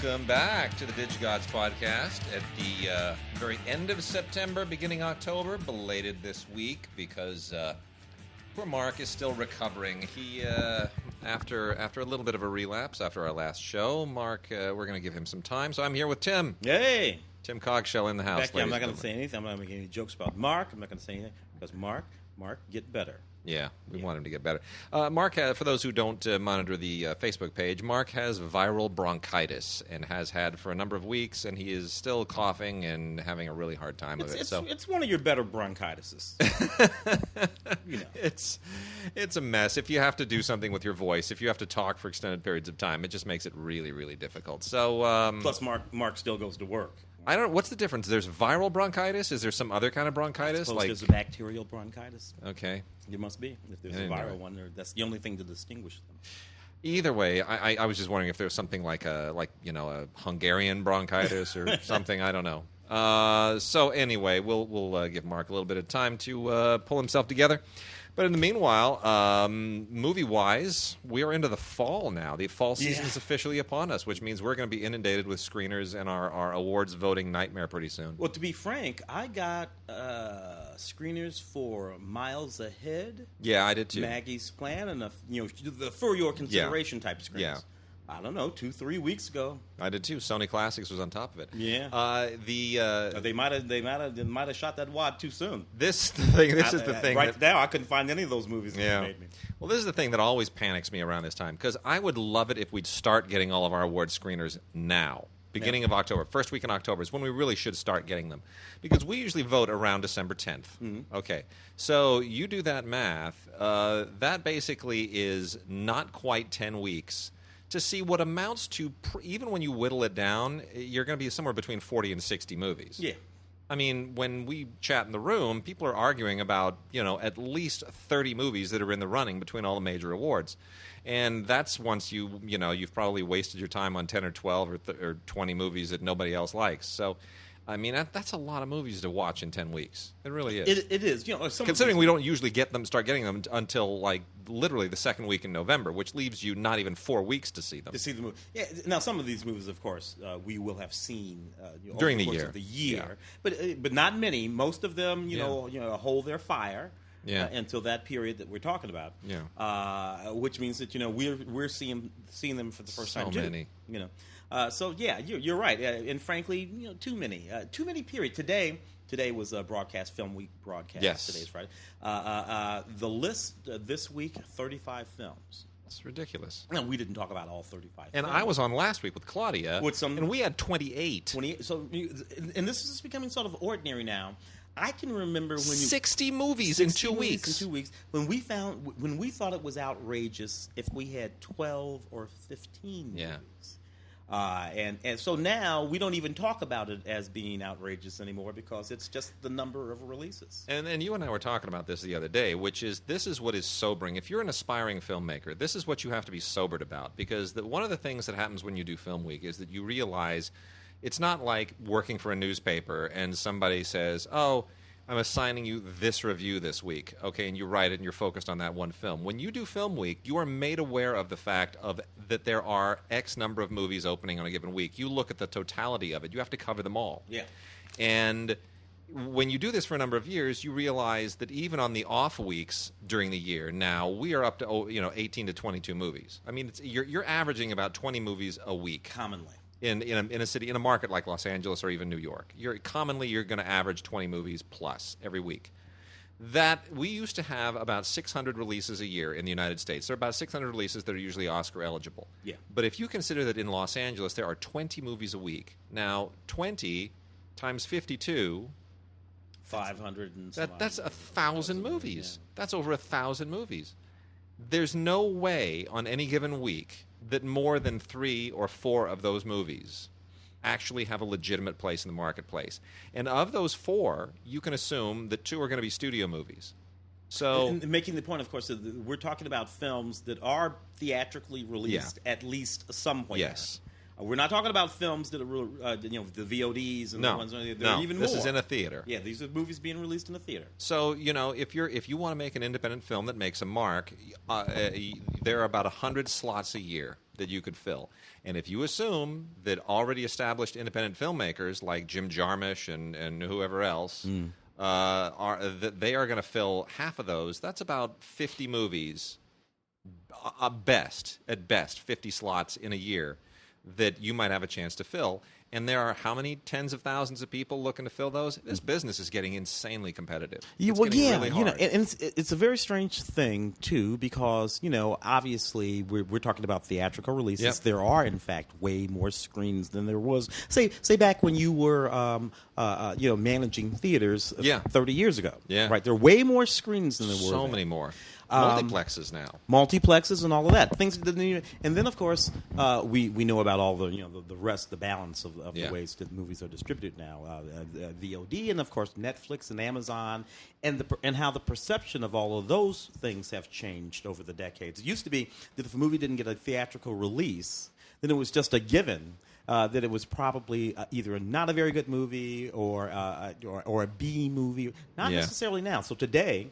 Welcome back to the DigiGods podcast at the very end of September, beginning October. Belated this week because poor Mark is still recovering. He, after a little bit of a relapse after our last show, Mark, we're going to give him some time. So I'm here with Tim. Hey! Tim Cogshell in the house. Becky, I'm not going to say anything. I'm not going to make any jokes about Mark. I'm not going to say anything because Mark, get better. Yeah, we want him to get better. Mark, for those who don't monitor the Facebook page, Mark has viral bronchitis and has had for a number of weeks, and he is still coughing and having a really hard time of it. It's one of your better bronchitises. You know. It's a mess. If you have to do something with your voice, if you have to talk for extended periods of time, it just makes it really, really difficult. So plus, Mark still goes to work. I don't know. What's the difference? There's viral bronchitis? Is there some other kind of bronchitis? There's a bacterial bronchitis. Okay. There must be. If there's a viral one, that's the only thing to distinguish them. Either way, I was just wondering if there's something like a Hungarian bronchitis or something. I don't know. So anyway, we'll give Mark a little bit of time to pull himself together. But in the meanwhile, movie-wise, we are into the fall now. The fall season is officially upon us, which means we're going to be inundated with screeners and our awards voting nightmare pretty soon. Well, to be frank, I got screeners for Miles Ahead. Yeah, I did too. Maggie's Plan and the For Your Consideration type screens. Yeah. I don't know, 2-3 weeks ago. I did too. Sony Classics was on top of it. Yeah. They might have shot that wad too soon. This is the thing. Right now, I couldn't find any of those movies that made me. Well, this is the thing that always panics me around this time because I would love it if we'd start getting all of our award screeners now. Beginning of October, first week in October is when we really should start getting them, because we usually vote around December 10th. Mm-hmm. Okay, so you do that math. That basically is not quite 10 weeks. To see what amounts to, even when you whittle it down, you're going to be somewhere between 40 and 60 movies. Yeah. I mean, when we chat in the room, people are arguing about, at least 30 movies that are in the running between all the major awards. And that's once you've probably wasted your time on 10 or 12 or 20 movies that nobody else likes. So, I mean, that's a lot of movies to watch in 10 weeks. It really is. It is. Considering we don't usually start getting them until, literally the second week in November, which leaves you not even 4 weeks to see them. To see the movie. Yeah, now, some of these movies, of course, we will have seen during the course year. Of the year. Yeah. But not many. Most of them, hold their fire. Yeah. Until that period that we're talking about. Yeah. Which means that we're seeing them for the first time too. So many. So yeah, you're right, and frankly, too many. Period. Today was a broadcast film week broadcast. Yes. Today's Friday. The list this week, 35 films. It's ridiculous. No, we didn't talk about all 35. And films. I was on last week with Claudia, and we had 28. 28. So, and this is becoming sort of ordinary now. I can remember when 60 movies in 2 weeks. In 2 weeks, when we thought it was outrageous if we had 12 or 15 movies. And so now we don't even talk about it as being outrageous anymore because it's just the number of releases. And you and I were talking about this the other day, which is this is what is sobering. If you're an aspiring filmmaker, this is what you have to be sobered about, because one of the things that happens when you do Film Week is that you realize it's not like working for a newspaper and somebody says, "Oh, I'm assigning you this review this week," okay, and you write it and you're focused on that one film. When you do Film Week, you are made aware of the fact that there are X number of movies opening on a given week. You look at the totality of it. You have to cover them all. Yeah. And when you do this for a number of years, you realize that even on the off weeks during the year, now we are up to 18 to 22 movies. I mean, you're averaging about 20 movies a week. Commonly. In a city, in a market like Los Angeles or even New York, you're going to average 20 movies plus every week. That we used to have about 600 releases a year in the United States. There are about 600 releases that are usually Oscar eligible. Yeah. But if you consider that in Los Angeles there are 20 movies a week, now 20 times 52, 500 and that's 1,000 movies. Yeah. That's over 1,000 movies. There's no way on any given week that more than 3 or 4 of those movies actually have a legitimate place in the marketplace. And of those 4, you can assume that 2 are going to be studio movies. So, and making the point, of course, that we're talking about films that are theatrically released at least somewhere. Yes. We're not talking about films that are, the VODs and the ones that are even more. This is in a theater. Yeah, these are movies being released in a theater. So, if you want to make an independent film that makes a mark, there are about 100 slots a year. that you could fill. And if you assume that already established independent filmmakers like Jim Jarmusch and whoever else they are going to fill half of those, that's about 50 movies, at best 50 slots in a year that you might have a chance to fill. And there are how many tens of thousands of people looking to fill those? This business is getting insanely competitive. Really hard. And it's a very strange thing too, because obviously we're talking about theatrical releases. Yep. There are in fact way more screens than there was. Say back when you were managing theaters 30 years ago. Yeah. Right. There are way more screens than there were. So then. many more. Multiplexes now. Multiplexes and all of that. Things that didn't even, and then of course we know about all the the rest, the balance of the ways that movies are distributed now, VOD, and of course Netflix and Amazon, and how the perception of all of those things have changed over the decades. It used to be that if a movie didn't get a theatrical release, then it was just a given. That it was probably either not a very good movie or a B movie. Not necessarily now. So today,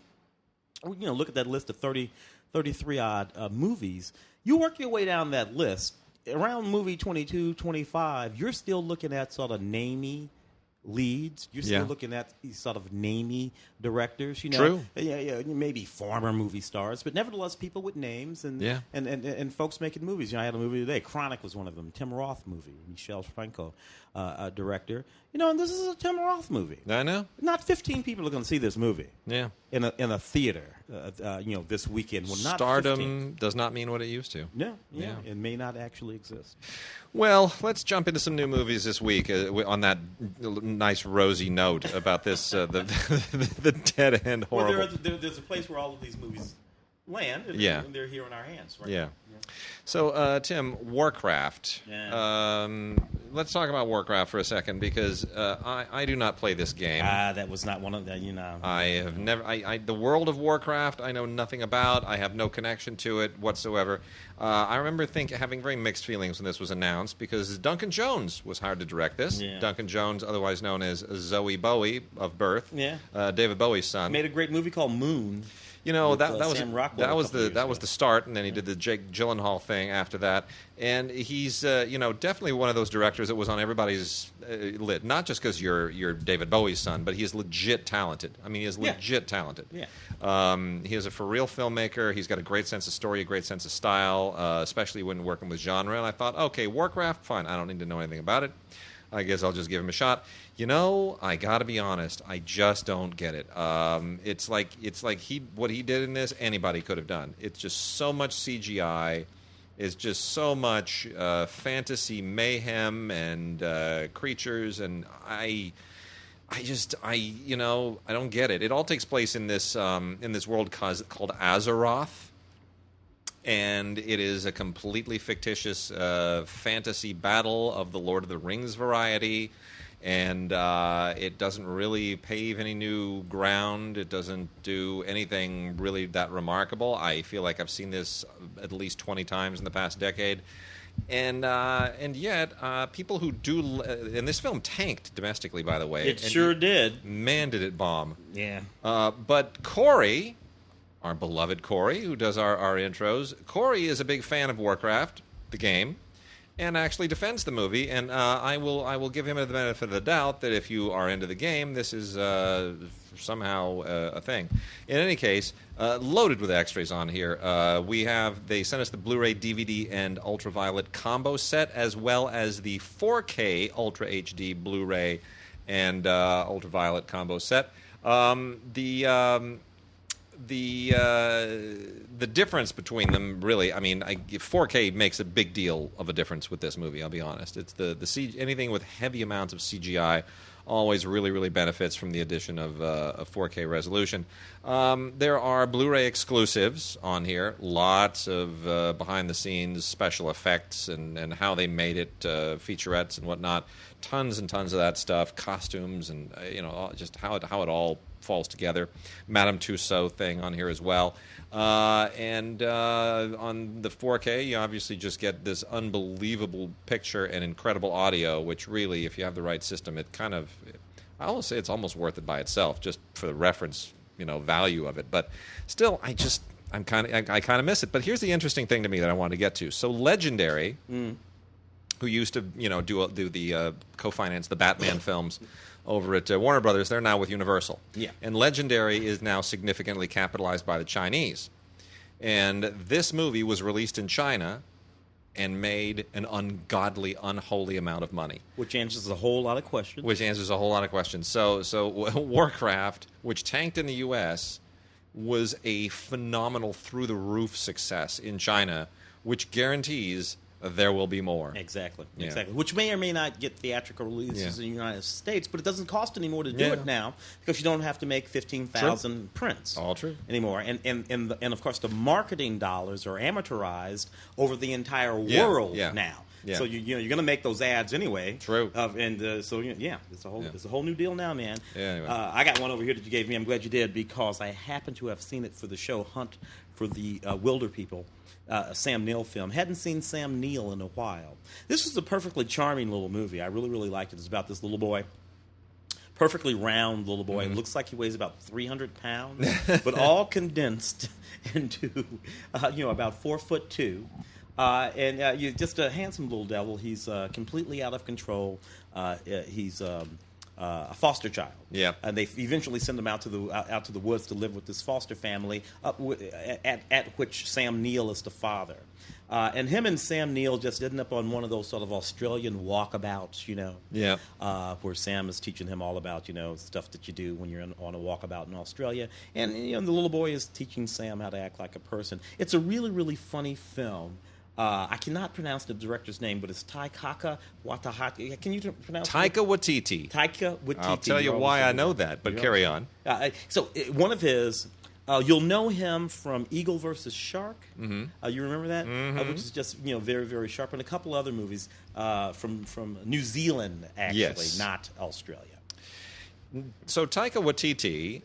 look at that list of 33 odd movies. You work your way down that list. Around movie 22, 25, you're still looking at sort of namey leads. You're still looking at these sort of namey directors. True. Maybe former movie stars, but nevertheless people with names and folks making movies. I had a movie today. Chronic was one of them. Tim Roth movie. Michel Franco, director. And this is a Tim Roth movie. I know. Not 15 people are going to see this movie. Yeah. In a theater, this weekend. Well, not Stardom 15. does not mean what it used to. Yeah. It may not actually exist. Well, let's jump into some new movies this week on that nice rosy note about this the dead end horrible. Well, there's a place where all of these movies land, and they're here in our hands, right? Yeah. So, Tim, Warcraft. Yeah. Let's talk about Warcraft for a second, because I do not play this game. That was not one of the, I have never. The world of Warcraft, I know nothing about. I have no connection to it whatsoever. I remember having very mixed feelings when this was announced, because Duncan Jones was hired to direct this. Yeah. Duncan Jones, otherwise known as Zoe Bowie of birth. Yeah. David Bowie's son. Made a great movie called Moon. That was the start, and then he did the Jake Gyllenhaal thing after that. And he's definitely one of those directors that was on everybody's list. Not just because you're David Bowie's son, but he is legit talented. I mean, he is legit talented. Yeah. He is a for real filmmaker. He's got a great sense of story, a great sense of style, especially when working with genre. And I thought, okay, Warcraft, fine. I don't need to know anything about it. I guess I'll just give him a shot. I got to be honest. I just don't get it. It's like what he did in this, anybody could have done. It's just so much CGI. It's just so much fantasy mayhem and creatures, and I don't get it. It all takes place in this world called Azeroth. And it is a completely fictitious fantasy battle of the Lord of the Rings variety. And it doesn't really pave any new ground. It doesn't do anything really that remarkable. I feel like I've seen this at least 20 times in the past decade. And yet, people who do... and this film tanked domestically, by the way. It sure did. Man, did it bomb. Yeah. But Corey... our beloved Corey, who does our intros. Corey is a big fan of Warcraft, the game, and actually defends the movie. And I will give him the benefit of the doubt that if you are into the game, this is somehow a thing. In any case, loaded with extras on here. They sent us the Blu-ray, DVD, and Ultraviolet combo set, as well as the 4K Ultra HD Blu-ray and Ultraviolet combo set. The difference between them, really, 4K makes a big deal of a difference with this movie. I'll be honest. It's anything with heavy amounts of CGI always really, really benefits from the addition of 4K resolution. There are Blu-ray exclusives on here. Lots of behind-the-scenes special effects and how they made it, featurettes and whatnot. Tons and tons of that stuff. Costumes and just how it all falls together. Madame Tussauds thing on here as well. And on the 4K, you obviously just get this unbelievable picture and incredible audio, which really, if you have the right system, I almost say it's almost worth it by itself, just for the reference, value of it. But still, I I kind of miss it. But here's the interesting thing to me that I wanted to get to. So Legendary, who used to do the co-finance the Batman films over at Warner Brothers, they're now with Universal. Yeah. And Legendary is now significantly capitalized by the Chinese. And this movie was released in China and made an ungodly, unholy amount of money. Which answers a whole lot of questions. So Warcraft, which tanked in the U.S., was a phenomenal through-the-roof success in China, which guarantees there will be more. Exactly. Which may or may not get theatrical releases in the United States, but it doesn't cost any more to do it now because you don't have to make 15,000 prints. All true. Anymore. And of course, the marketing dollars are amortized over the entire world now. Yeah. So you're going to make those ads anyway. True. It's a whole new deal now, man. Yeah, anyway. I got one over here that you gave me. I'm glad you did because I happen to have seen it for the show Hunt for the Wilder People. A Sam Neill film. Hadn't seen Sam Neill in a while. This was a perfectly charming little movie. I really, really liked it. It's about this little boy, perfectly round little boy. Looks like he weighs about 300 pounds, but all condensed into, about 4'2". And you're just a handsome little devil. He's completely out of control. He's a foster child. Yeah. And they eventually send him out to the woods to live with this foster family, at which Sam Neill is the father. And him and Sam Neill just end up on one of those sort of Australian walkabouts, Yeah. where Sam is teaching him all about, stuff that you do when you're on a walkabout in Australia. And, the little boy is teaching Sam how to act like a person. It's a really, really funny film. I cannot pronounce the director's name, but it's Taika Waititi. Can you pronounce it? Taika Waititi. I'll tell you why I know that, but carry on. One of his, you'll know him from Eagle versus Shark. Mm-hmm. You remember that? Mm-hmm. Which is just very, very sharp, and a couple other movies from New Zealand, actually, not Australia. So Taika Waititi,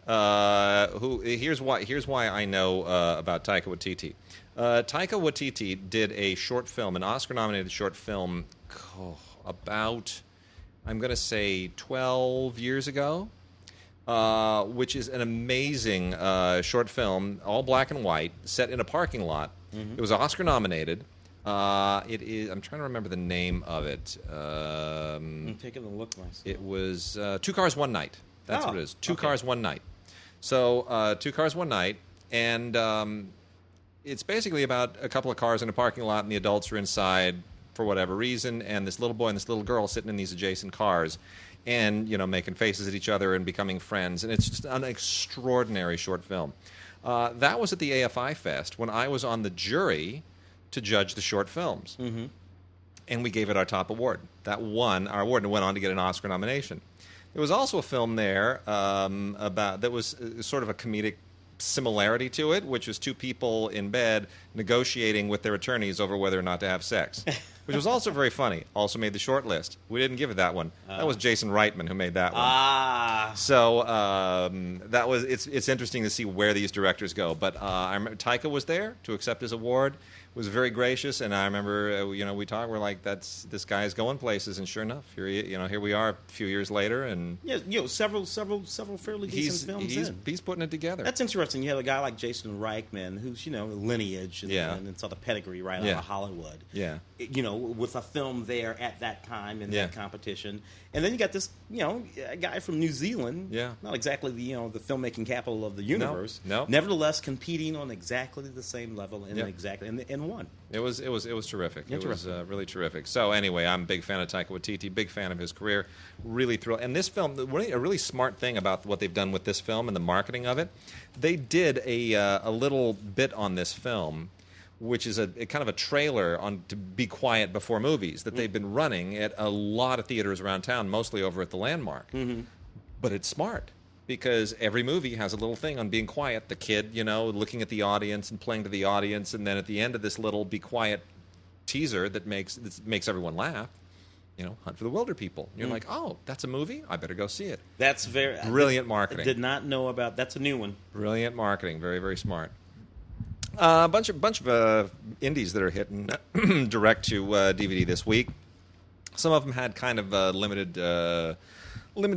here's why I know about Taika Waititi. Taika Waititi did a short film, an Oscar-nominated short film, about, I'm going to say, 12 years ago, which is an amazing short film, all black and white, set in a parking lot. Mm-hmm. It was Oscar-nominated. It is. I'm trying to remember the name of it. I'm taking a look myself. It was Two Cars, One Night. That's what it is. Two Cars, One Night. So, Two Cars, One Night, and it's basically about a couple of cars in a parking lot, and the adults are inside for whatever reason, and this little boy and this little girl sitting in these adjacent cars, and making faces at each other and becoming friends, and it's just an extraordinary short film. That was at the AFI Fest when I was on the jury to judge the short films. Mm-hmm. And we gave it our top award. That won our award and went on to get an Oscar nomination. There was also a film there that was sort of a comedic similarity to it, which was two people in bed negotiating with their attorneys over whether or not to have sex, which was also very funny. Also made the short list. We didn't give it that one. That was Jason Reitman who made that one. So that was it's interesting to see where these directors go. But I remember Taika was there to accept his award. Was very gracious, and I remember we talked. We're like, this guy's going places, and sure enough, here we are a few years later, and several fairly decent films. He's putting it together. That's interesting. You have a guy like Jason Reitman, who's lineage and sort of pedigree right out of Hollywood. Yeah, with a film there at that time in that competition, and then you got this a guy from New Zealand. Yeah, not exactly the filmmaking capital of the universe. No. Nevertheless, competing on exactly the same level and won. It was terrific. It was really terrific. So anyway, I'm a big fan of Taika Waititi, big fan of his career. Really thrilled. And this film, a really smart thing about what they've done with this film and the marketing of it, they did a little bit on this film, which is a kind of a trailer on to Be Quiet Before Movies that they've been running at a lot of theaters around town, mostly over at the Landmark. Mm-hmm. But it's smart. Because every movie has a little thing on being quiet. The kid, looking at the audience and playing to the audience, and then at the end of this little "Be Quiet" teaser that makes everyone laugh. Hunt for the Wilder People. You're like, oh, that's a movie. I better go see it. That's very brilliant marketing. Did not know about. That's a new one. Brilliant marketing. Very, very smart. A bunch of indies that are hitting direct to DVD this week. Some of them had kind of limited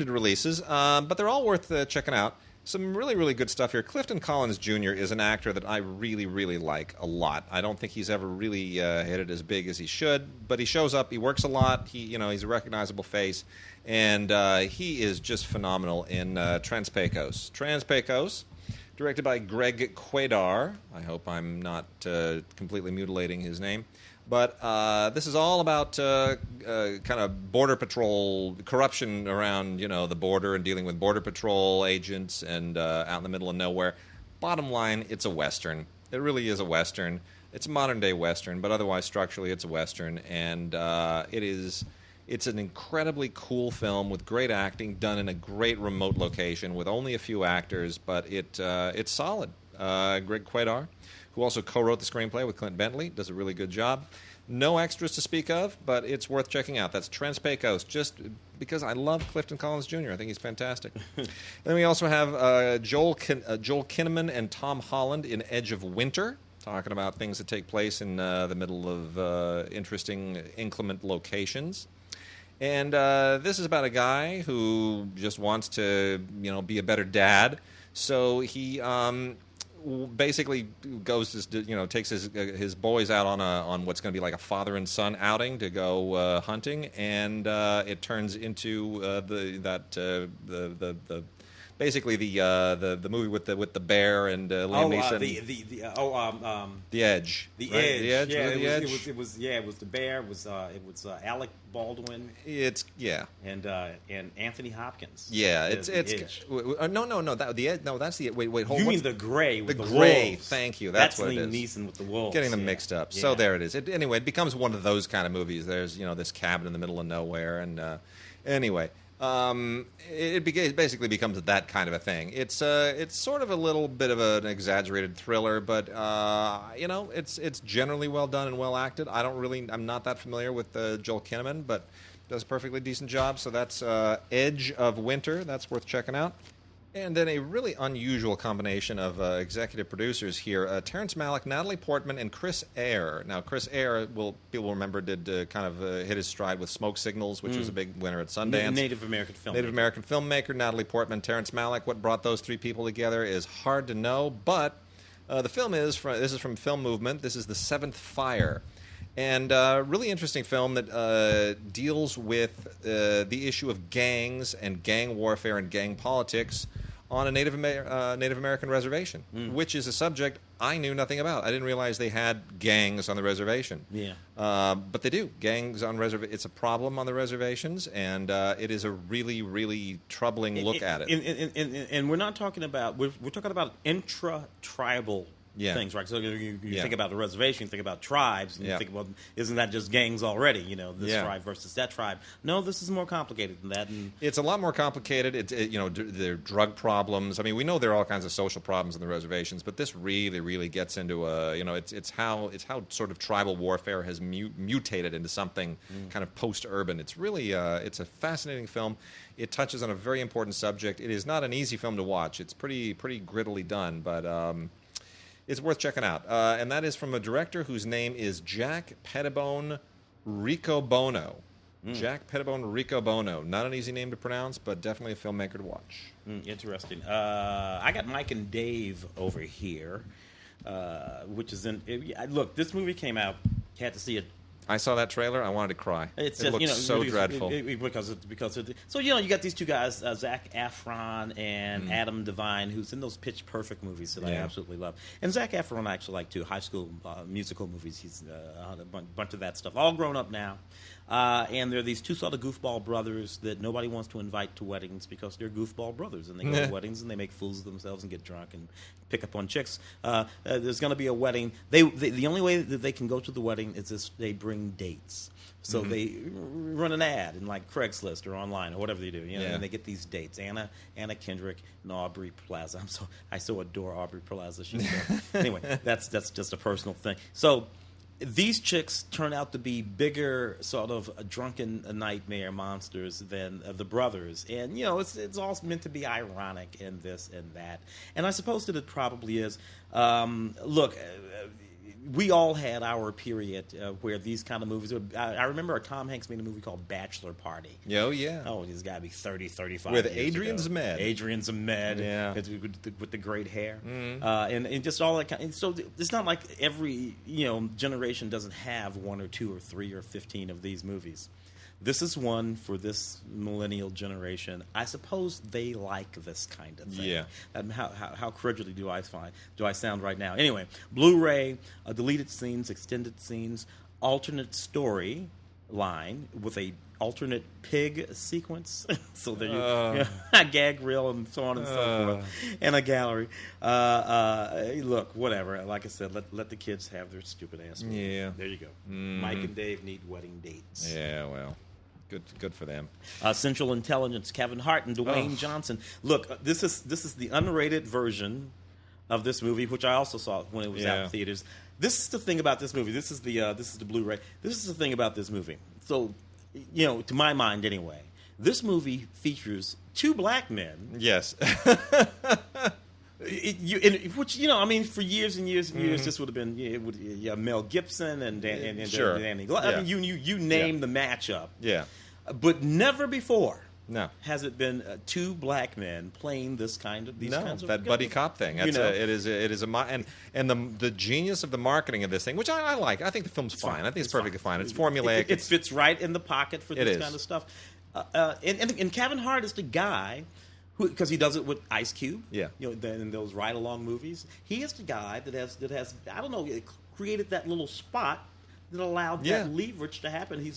releases, but they're all worth checking out. Some really, really good stuff here. Clifton Collins Jr. is an actor that I really, really like a lot. I don't think he's ever really hit it as big as he should, but he shows up. He works a lot. He's a recognizable face, and he is just phenomenal in Transpecos. Transpecos, directed by Greg Quaidar. I hope I'm not completely mutilating his name. But this is all about kind of border patrol corruption around, the border and dealing with border patrol agents and out in the middle of nowhere. Bottom line, it's a Western. It really is a Western. It's a modern-day Western, but otherwise structurally it's a Western. And it's an incredibly cool film with great acting done in a great remote location with only a few actors, but it's solid. Greg Quaidar, who also co-wrote the screenplay with Clint Bentley, does a really good job. No extras to speak of, but it's worth checking out. That's Transpecos, just because I love Clifton Collins Jr. I think he's fantastic. Then we also have Joel Kinnaman and Tom Holland in Edge of Winter, talking about things that take place in the middle of interesting, inclement locations. And this is about a guy who just wants to, be a better dad. So he basically goes to, takes his boys out on what's going to be like a father and son outing to go hunting, and it turns into basically the movie with the bear and Liam Neeson. The Edge. The right? Edge. The Edge. Yeah, it was the bear. It was Alec Baldwin. And Anthony Hopkins. Yeah, it's no. The Edge. No, that's the wait. Hold. You mean the Gray with the Gray? wolves. Thank you. That's what Liam it is. Neeson with the wolves. Getting them mixed up. Yeah. So there it is. Anyway, it becomes one of those kind of movies. There's this cabin in the middle of nowhere, and anyway. It basically becomes that kind of a thing. It's sort of a little bit of an exaggerated thriller, but it's generally well done and well acted. I'm not that familiar with Joel Kinnaman, but does a perfectly decent job. So that's Edge of Winter. That's worth checking out. And then a really unusual combination of executive producers here. Terrence Malick, Natalie Portman, and Chris Eyre. Now, Chris Eyre, people remember, did kind of hit his stride with Smoke Signals, which was a big winner at Sundance. Native American filmmaker, Natalie Portman, Terrence Malick. What brought those three people together is hard to know, but the film this is from Film Movement. This is The Seventh Fire. And really interesting film that deals with the issue of gangs and gang warfare and gang politics on a Native American reservation, which is a subject I knew nothing about. I didn't realize they had gangs on the reservation. Yeah. But they do. Gangs on reservations. It's a problem on the reservations, and it is a really, really troubling look at it. And we're not talking about, we're talking about intra-tribal things, right? So you think about the reservation, you think about tribes, and you think, well, isn't that just gangs already? This tribe versus that tribe. No, this is more complicated than that. And it's a lot more complicated. There are drug problems. I mean, we know there are all kinds of social problems in the reservations, but this really, really gets into it's how sort of tribal warfare has mutated into something kind of post-urban. It's really it's a fascinating film. It touches on a very important subject. It is not an easy film to watch. It's pretty grittily done, but it's worth checking out. And that is from a director whose name is Jack Pettibone Riccobono. Jack Pettibone Riccobono. Not an easy name to pronounce, but definitely a filmmaker to watch. Interesting. I got Mike and Dave over here, which is look, this movie came out. Had to see it. I saw that trailer. I wanted to cry. It looks so dreadful. So you got these two guys, Zac Efron and Adam Devine, who's in those Pitch Perfect movies that I absolutely love. And Zac Efron I actually like too. High School Musical movies. He's on a bunch of that stuff. All grown up now. And they're these two sort of goofball brothers that nobody wants to invite to weddings because they're goofball brothers, and they go to weddings and they make fools of themselves and get drunk and pick up on chicks. There's going to be a wedding. The only way that they can go to the wedding is if they bring dates. So they run an ad in like Craigslist or online or whatever they do, and they get these dates. Anna Kendrick and Aubrey Plaza. I so adore Aubrey Plaza. She's anyway, that's just a personal thing. So these chicks turn out to be bigger, sort of drunken nightmare monsters than the brothers, and it's all meant to be ironic in this and that. And I suppose that it probably is. Look, we all had our period where these kind of movies. I remember Tom Hanks made a movie called Bachelor Party. Oh, yeah. Oh, he's got to be 30, 35 with years Adrian ago. Zmed. Adrian Zmed. Yeah. With the great hair. Mm-hmm. And just all that kind. And so it's not like every generation doesn't have 1 or 2 or 3 or 15 of these movies. This is one for this millennial generation. I suppose they like this kind of thing. Yeah. How credulous do I sound right now? Anyway, Blu-ray, deleted scenes, extended scenes, alternate story line with a alternate pig sequence. So there a gag reel and so on and so forth, and a gallery. Look, whatever. Like I said, let the kids have their stupid ass movie. Yeah. There you go. Mm-hmm. Mike and Dave need wedding dates. Yeah, well. Good for them. Central Intelligence, Kevin Hart and Dwayne Johnson. Look, this is the unrated version of this movie, which I also saw when it was out in theaters. This is the thing about this movie. This is the Blu-ray. This is the thing about this movie. So, to my mind anyway, this movie features 2 black men. Yes. Which for years and years and years, this would have been Mel Gibson and Danny Glover. I mean, you name the matchup. Yeah. But never before has it been 2 black men playing these kinds of that buddy cop thing. It is the genius of the marketing of this thing, which I like. I think the film's fine. I think it's perfectly fine. It's formulaic. It fits right in the pocket for this kind of stuff. And Kevin Hart is the guy who, because he does it with Ice Cube. Yeah. In those ride along movies, he is the guy that has I don't know, created that little spot that allowed that leverage to happen.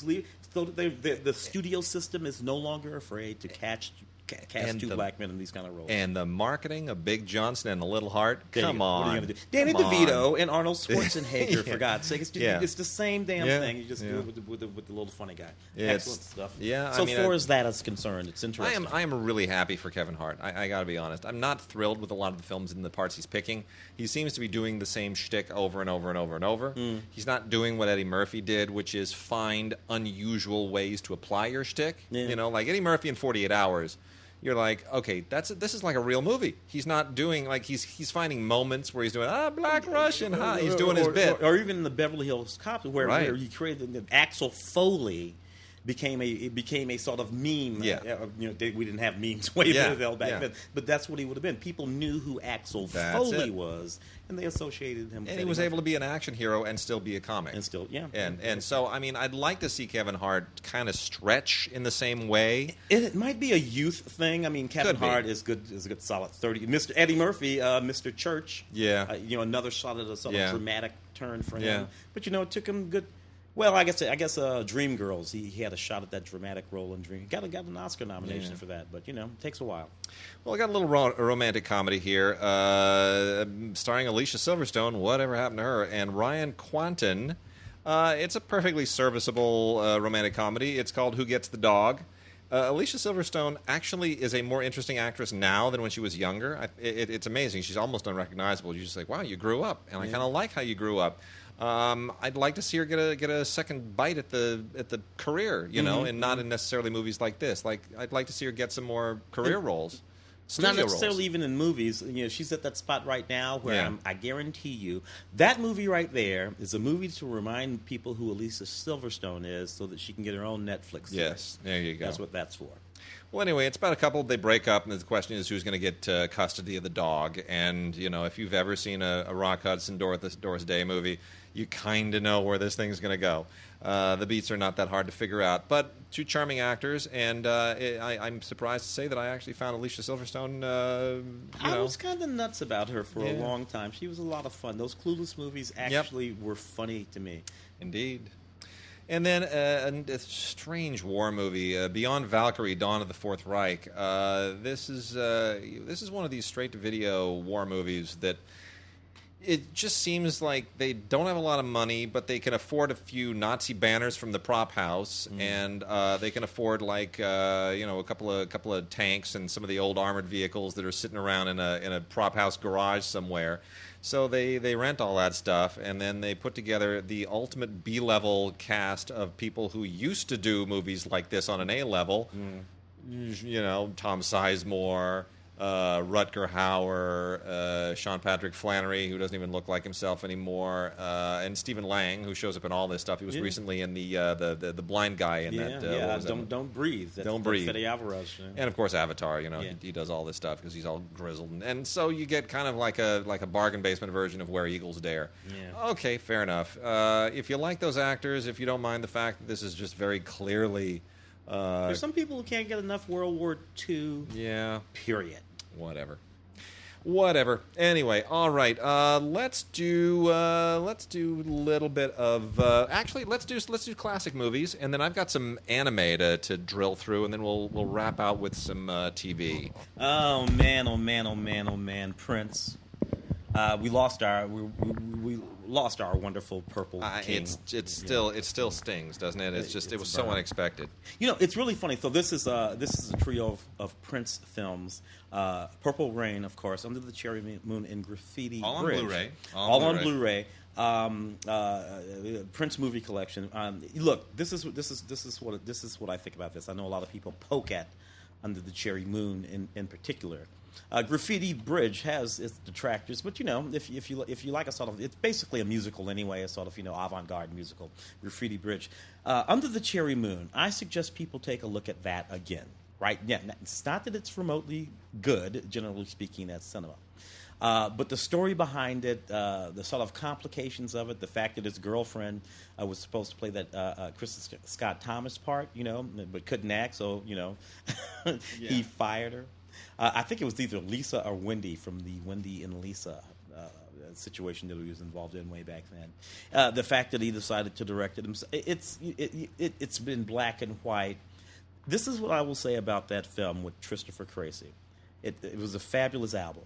So the studio system is no longer afraid to cast 2 black men in these kind of roles. And the marketing of Big Johnson and the Little Heart, come on. What are you going to do? Danny DeVito and Arnold Schwarzenegger, for God's sake. It's the same damn thing. You just do it with the little funny guy. Excellent stuff. Yeah. So far as that is concerned, it's interesting. I am really happy for Kevin Hart. I got to be honest. I'm not thrilled with a lot of the films and the parts he's picking. He seems to be doing the same shtick over and over and over and over. He's not doing what Eddie Murphy did, which is find unusual ways to apply your shtick. Like Eddie Murphy in 48 Hours. You're like, okay, this is like a real movie. He's not doing like he's finding moments where he's doing Black Russian, he's doing his bit, or even the Beverly Hills Cop, where he created Axel Foley became a sort of meme. Yeah. We didn't have memes way back then, but that's what he would have been. People knew who Axel Foley was, and they associated him. And he was able to be an action hero and still be a comic. And still, And so, I mean, I'd like to see Kevin Hart kind of stretch in the same way. It might be a youth thing. I mean, Kevin Hart is good, a good solid 30. Mr. Eddie Murphy, Mr. Church. Yeah. Another shot at a sort of dramatic turn for him. Yeah. But it took him good. Well, I guess Dreamgirls. He had a shot at that dramatic role in Dream. Got an Oscar nomination for that, but it takes a while. Well, I got a little romantic comedy here, starring Alicia Silverstone. Whatever happened to her? And Ryan Quanten. It's a perfectly serviceable romantic comedy. It's called Who Gets the Dog? Alicia Silverstone actually is a more interesting actress now than when she was younger. It's amazing. She's almost unrecognizable. You're just like, wow, you grew up, and I kind of like how you grew up. I'd like to see her get a second bite at the career, and not in necessarily movies like this. Like I'd like to see her get some more career roles. Not necessarily roles. Even in movies. She's at that spot right now where I guarantee you that movie right there is a movie to remind people who Alicia Silverstone is, so that she can get her own Netflix series. Yes, there you go. That's what that's for. Well, anyway, it's about a couple. They break up, and the question is who's going to get custody of the dog. And if you've ever seen a Rock Hudson, Doris Day movie, you kind of know where this thing's going to go. The beats are not that hard to figure out, but 2 charming actors, and I'm surprised to say that I actually found Alicia Silverstone. I was kind of nuts about her for a long time. She was a lot of fun. Those Clueless movies actually were funny to me. Indeed. And then a strange war movie, Beyond Valkyrie, Dawn of the Fourth Reich. This is one of these straight-to-video war movies that it just seems like they don't have a lot of money, but they can afford a few Nazi banners from the prop house, and they can afford a couple of tanks and some of the old armored vehicles that are sitting around in a prop house garage somewhere. So they rent all that stuff, and then they put together the ultimate B-level cast of people who used to do movies like this on an A-level. Tom Sizemore, Rutger Hauer, Sean Patrick Flannery, who doesn't even look like himself anymore, and Stephen Lang, who shows up in all this stuff. He was recently in the blind guy in that. Don't breathe. Don't breathe. Fede Alvarez. Yeah. And of course Avatar. He does all this stuff because he's all grizzled, and so you get kind of like a bargain basement version of Where Eagles Dare. Yeah. Okay, fair enough. If you like those actors, if you don't mind the fact that this is just very clearly. There's some people who can't get enough World War II. Yeah. Period. Whatever. Anyway, all right. Let's do a little bit of actually let's do classic movies, and then I've got some anime to drill through, and then we'll wrap out with some TV. Oh man, Prince. We lost our we lost our wonderful purple king. It still stings, doesn't it? It was so unexpected. It's really funny. So this is a trio of Prince films. Purple Rain, of course, Under the Cherry Moon, and Graffiti all Bridge. On Blu-ray. All on Blu-ray. Prince movie collection. Look, this is what I think about this. I know a lot of people poke at Under the Cherry Moon in particular. Graffiti Bridge has its detractors, but if you like a sort of, it's basically a musical anyway, a sort of avant-garde musical. Graffiti Bridge, Under the Cherry Moon. I suggest people take a look at that again. Right? Yeah, it's not that it's remotely good, generally speaking, as cinema. But the story behind it, the sort of complications of it, the fact that his girlfriend was supposed to play that Kristen Scott Thomas part, but couldn't act, so he fired her. I think it was either Lisa or Wendy from the Wendy and Lisa situation that he was involved in way back then. The fact that he decided to direct it himself, it's been black and white. This is what I will say about that film with Christopher Tracy. It was a fabulous album.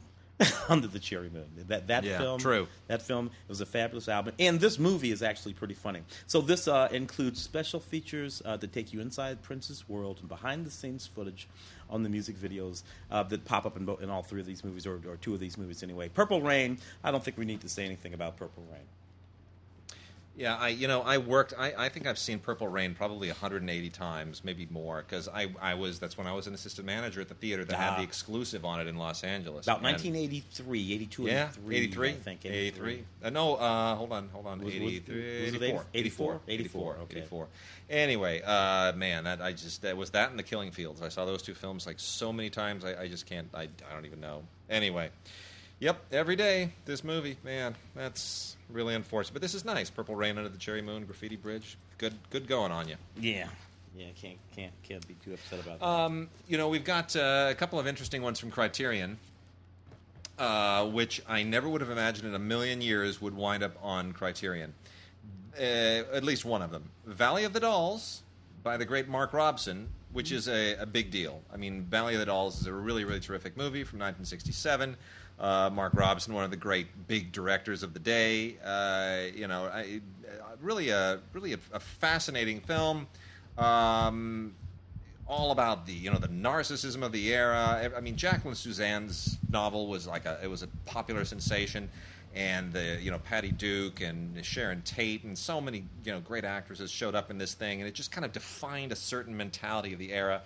Under the Cherry Moon. That film. True. That film, it was a fabulous album. And this movie is actually pretty funny. So this includes special features that take you inside Prince's world and behind-the-scenes footage on the music videos that pop up in all three of these movies, or two of these movies anyway. Purple Rain, I don't think we need to say anything about Purple Rain. Yeah, I think I've seen Purple Rain probably 180 times, maybe more, because that's when I was an assistant manager at the theater that had the exclusive on it in Los Angeles. About 1983, 82, yeah, 83, I think. 83. Hold on. 84. 84. Okay. 84. Anyway, man, that was that and The Killing Fields. I saw those two films like so many times. I just can't. I don't even know. Anyway. Yep, every day, this movie, man, that's really unfortunate. But this is nice. Purple Rain, Under the Cherry Moon, Graffiti Bridge. Good going on you. Yeah, can't be too upset about that. We've got a couple of interesting ones from Criterion, which I never would have imagined in a million years would wind up on Criterion. At least one of them. Valley of the Dolls by the great Mark Robson, which is a big deal. I mean, Valley of the Dolls is a really, really terrific movie from 1967. Mark Robson, one of the great big directors of the day. Really a fascinating film. All about the narcissism of the era. I mean, Jacqueline Suzanne's novel was it was a popular sensation, and Patty Duke and Sharon Tate and so many great actresses showed up in this thing, and it just kind of defined a certain mentality of the era.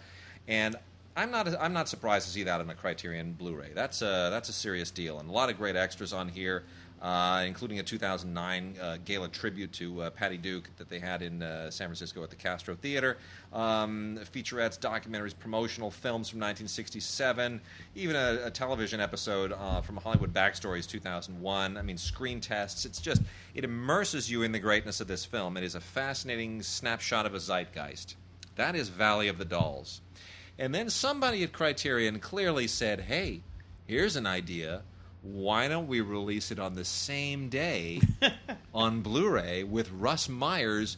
And I'm not surprised to see that on a Criterion Blu-ray. That's a serious deal, and a lot of great extras on here, including a 2009 gala tribute to Patty Duke that they had in San Francisco at the Castro Theater. Featurettes, documentaries, promotional films from 1967, even a television episode from Hollywood Backstories 2001. I mean, screen tests. It immerses you in the greatness of this film. It is a fascinating snapshot of a zeitgeist. That is Valley of the Dolls. And then somebody at Criterion clearly said, hey, here's an idea. Why don't we release it on the same day on Blu-ray with Russ Meyer's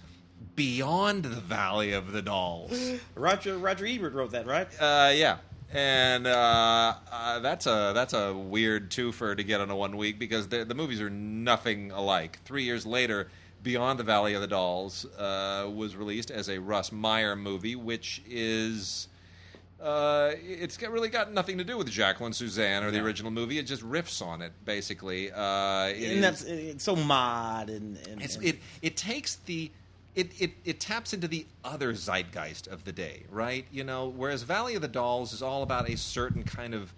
Beyond the Valley of the Dolls? Roger Ebert wrote that, right? Yeah. And that's a weird twofer to get on a 1 week because the movies are nothing alike. 3 years later, Beyond the Valley of the Dolls was released as a Russ Meyer movie, which is... it's really got nothing to do with Jacqueline Suzanne or the original movie. It just riffs on it, basically. It's so mod it takes the it taps into the other zeitgeist of the day, right? Whereas Valley of the Dolls is all about a certain kind of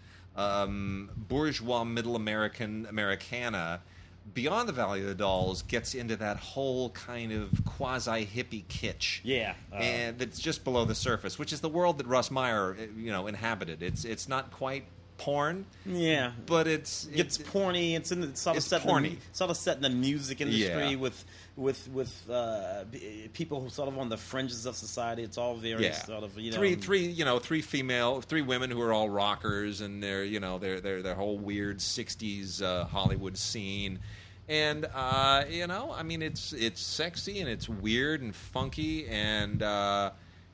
bourgeois middle Americana, Beyond the Valley of the Dolls gets into that whole kind of quasi-hippie kitsch. Yeah. And that's just below the surface, which is the world that Russ Meyer, inhabited. It's not quite porn. Yeah. But it's porny. It's sort of set in the music industry with people who sort of on the fringes of society. It's all very sort of, three women who are all rockers, and their whole weird 60s Hollywood scene. And it's sexy and it's weird and funky, and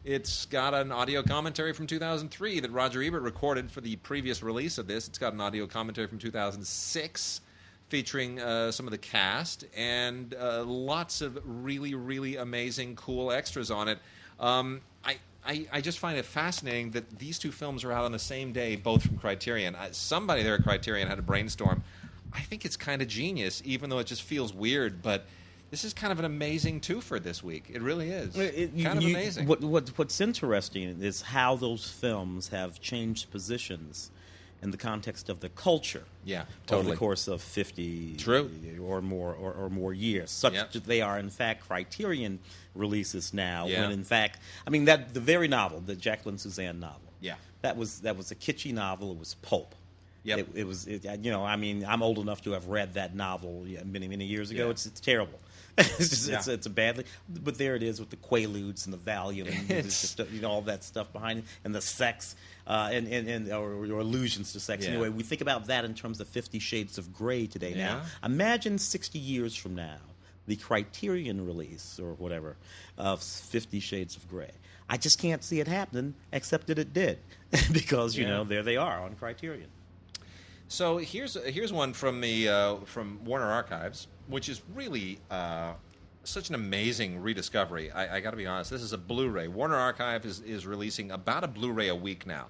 it's got an audio commentary from 2003 that Roger Ebert recorded for the previous release of this. It's got an audio commentary from 2006 featuring some of the cast and lots of really, really amazing, cool extras on it. I just find it fascinating that these two films are out on the same day, both from Criterion. Somebody there at Criterion had a brainstorm. I think it's kind of genius, even though it just feels weird, but this is kind of an amazing twofer this week. It really is. Amazing. What's interesting is how those films have changed positions in the context of the culture. Yeah, totally. Over the course of 50 or more years, such that they are in fact Criterion releases now. Yeah. When in fact, the very novel, the Jacqueline Suzanne novel. Yeah. That was a kitschy novel. It was pulp. Yep. I'm old enough to have read that novel many years ago. Yeah. It's terrible. It's a badly, but there it is with the quaaludes and the Valium and all that stuff behind it, and the sex or allusions to sex. Yeah. Anyway, we think about that in terms of 50 Shades of Grey today. Yeah. Now, imagine 60 years from now, the Criterion release or whatever of 50 Shades of Grey. I just can't see it happening, except that it did, because there they are on Criterion. So here's one from from Warner Archives, which is really such an amazing rediscovery. I got to be honest. This is a Blu-ray. Warner Archive is releasing about a Blu-ray a week now.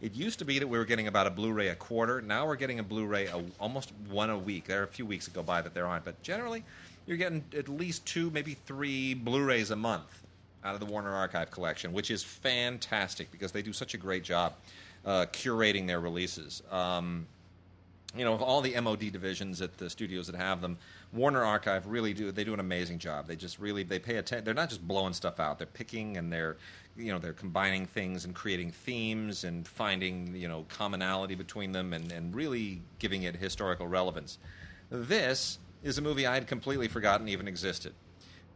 It used to be that we were getting about a Blu-ray a quarter. Now we're getting a Blu-ray almost one a week. There are a few weeks that go by that there aren't, but generally you're getting at least 2, maybe 3 Blu-rays a month out of the Warner Archive collection, which is fantastic because they do such a great job curating their releases. Of all the MOD divisions at the studios that have them, Warner Archive really do an amazing job. They just really pay attention. They're not just blowing stuff out. They're picking and they're combining things and creating themes and finding commonality between them and really giving it historical relevance. This is a movie I had completely forgotten even existed.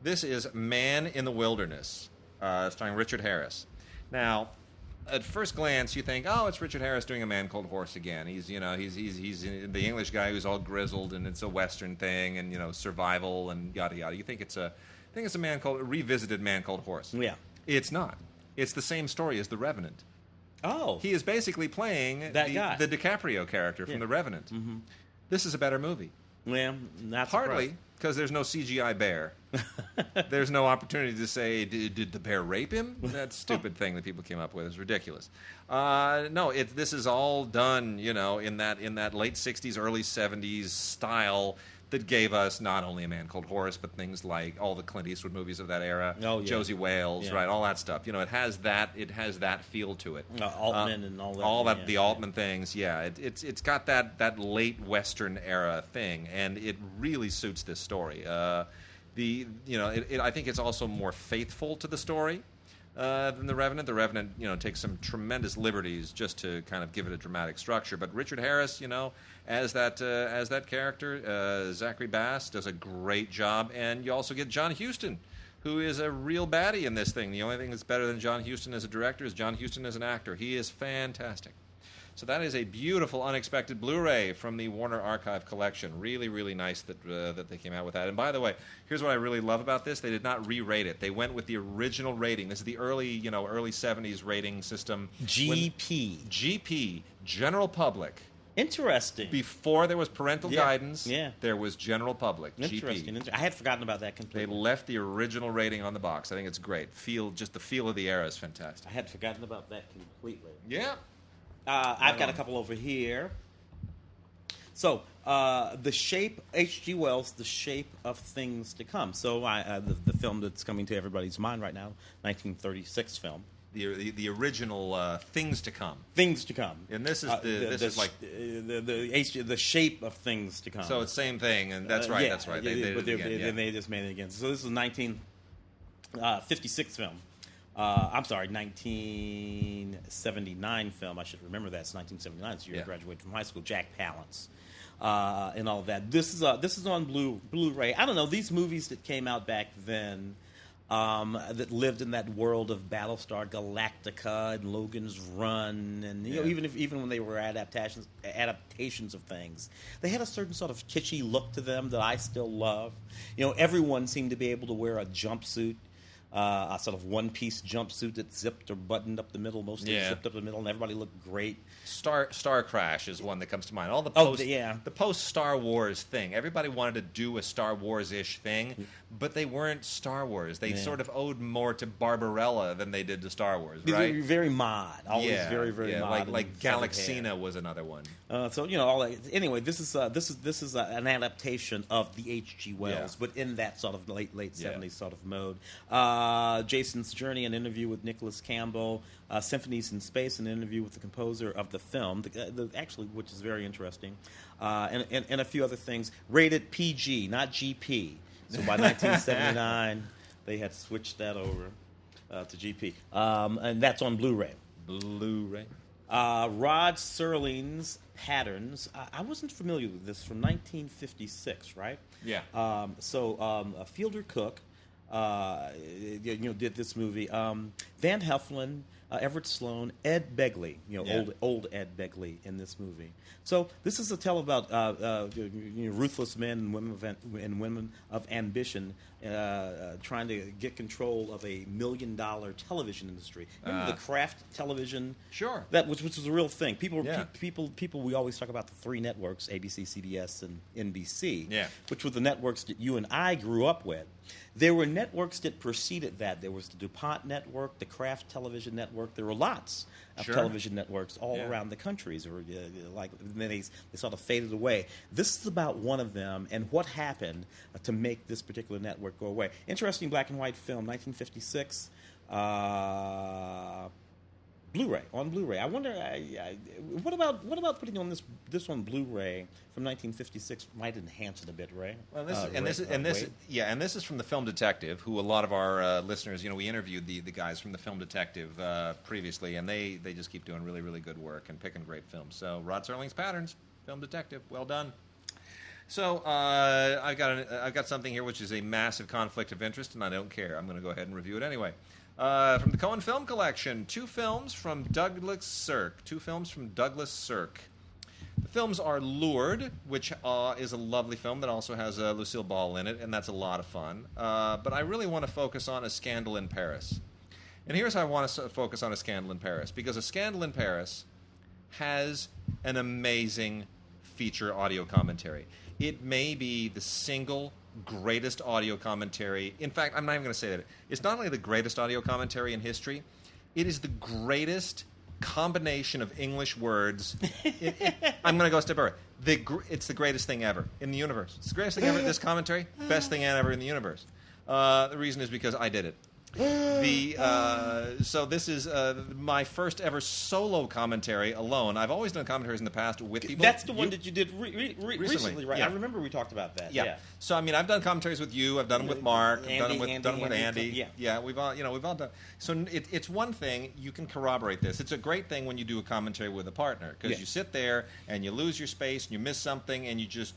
This is Man in the Wilderness, starring Richard Harris. Now, at first glance, you think, oh, it's Richard Harris doing A Man Called Horse again. He's the English guy who's all grizzled, and it's a Western thing, and survival and yada yada. You think it's a revisited Man Called Horse. Yeah, it's not. It's the same story as The Revenant. Oh, he is basically playing that guy, the DiCaprio character from The Revenant. Mm-hmm. This is a better movie. Well, not partly because there's no CGI bear. There's no opportunity to say, did the bear rape him? That stupid thing that people came up with is ridiculous. This is all done, in that late 60s, early 70s style that gave us not only A Man Called Horse, but things like all the Clint Eastwood movies of that era, Josie Wales, right, all that stuff. It has that feel to it. Altman and all that. The Altman things, it's got that late Western era thing, and it really suits this story. I think it's also more faithful to the story than The Revenant. The Revenant, takes some tremendous liberties just to kind of give it a dramatic structure. But Richard Harris, as that character, Zachary Bass does a great job, and you also get John Huston, who is a real baddie in this thing. The only thing that's better than John Huston as a director is John Huston as an actor. He is fantastic. So that is a beautiful, unexpected Blu-ray from the Warner Archive collection. Really, really nice that they came out with that. And by the way, here's what I really love about this: they did not re-rate it. They went with the original rating. This is the early 70s rating system. GP, General Public. Interesting. Before there was parental guidance, there was General Public. Interesting. GP. I had forgotten about that completely. They left the original rating on the box. I think it's great. The feel of the era is fantastic. I had forgotten about that completely. Yeah. I've got a couple over here. So, The Shape, H.G. Wells' The Shape of Things to Come. So, the film that's coming to everybody's mind right now, 1936 film. the original Things to Come. Things to Come. And this is the shape of Things to Come. So it's same thing, and that's right. That's right. They just made it again. So this is a 1956 film. I'm sorry, 1979 film. I should remember that. It's 1979. It's the year I graduated from high school. Jack Palance. And all of that. This is on Blu-ray. I don't know, these movies that came out back then that lived in that world of Battlestar Galactica and Logan's Run, and even when they were adaptations of things, they had a certain sort of kitschy look to them that I still love. Everyone seemed to be able to wear a jumpsuit. A sort of one-piece jumpsuit that zipped or buttoned up the middle, mostly zipped up the middle, and everybody looked great. Star Crash is one that comes to mind. All the post Star Wars thing. Everybody wanted to do a Star Wars-ish thing, but they weren't Star Wars. They sort of owed more to Barbarella than they did to Star Wars, right? Very mod, always very mod. Like Galaxina was another one. All that. Anyway, this is an adaptation of the H.G. Wells, but in that sort of late 70s sort of mode. Jason's Journey, an interview with Nicholas Campbell. Symphonies in Space, an interview with the composer of the film, actually, which is very interesting, and a few other things. Rated PG, not GP. So by 1979, they had switched that over to GP, and that's on Blu-ray. Rod Serling's Patterns. I wasn't familiar with this, from 1956, right? Yeah. Fielder Cook. Did this movie. Van Heflin, Everett Sloane, Ed Begley, old Ed Begley in this movie. So this is a tale about ruthless men and women of ambition trying to get control of $1 million television industry. Remember the Kraft television? Sure. Which was a real thing. People. We always talk about the three networks: ABC, CBS, and NBC. Yeah. Which were the networks that you and I grew up with. There were networks that preceded that. There was the DuPont network, the Kraft television network. There were lots of television networks all around the countries. Then they sort of faded away. This is about one of them and what happened to make this particular network go away. Interesting black and white film, 1956. Blu-ray, on Blu-ray. I wonder, what about putting on this on Blu-ray from 1956 might enhance it a bit, Ray? Well, this is from the Film Detective, who a lot of our listeners, we interviewed the guys from the Film Detective previously, and they just keep doing really, really good work and picking great films. So Rod Serling's Patterns, Film Detective, well done. So I've got something here which is a massive conflict of interest, and I don't care. I'm going to go ahead and review it anyway. From the Cohen Film Collection, two films from Douglas Sirk. The films are Lured, which is a lovely film that also has Lucille Ball in it, and that's a lot of fun. But I really want to focus on A Scandal in Paris. And here's how I want to focus on A Scandal in Paris, because A Scandal in Paris has an amazing feature audio commentary. It may be the single greatest audio commentary. In fact, I'm not even going to say that. It's not only the greatest audio commentary in history, it is the greatest combination of English words. I'm going to go a step further. It's the greatest thing ever in the universe. It's the greatest thing ever. This commentary, best thing ever in the universe. The reason is because I did it. So this is my first ever solo commentary alone. I've always done commentaries in the past with people. That's the one that you did recently, right? Yeah. I remember we talked about that. Yeah. So I've done commentaries with you. I've done them with Mark. I've done them with Andy. Yeah. We've all done. So it's one thing you can corroborate this. It's a great thing when you do a commentary with a partner, because you sit there and you lose your space and you miss something and you just.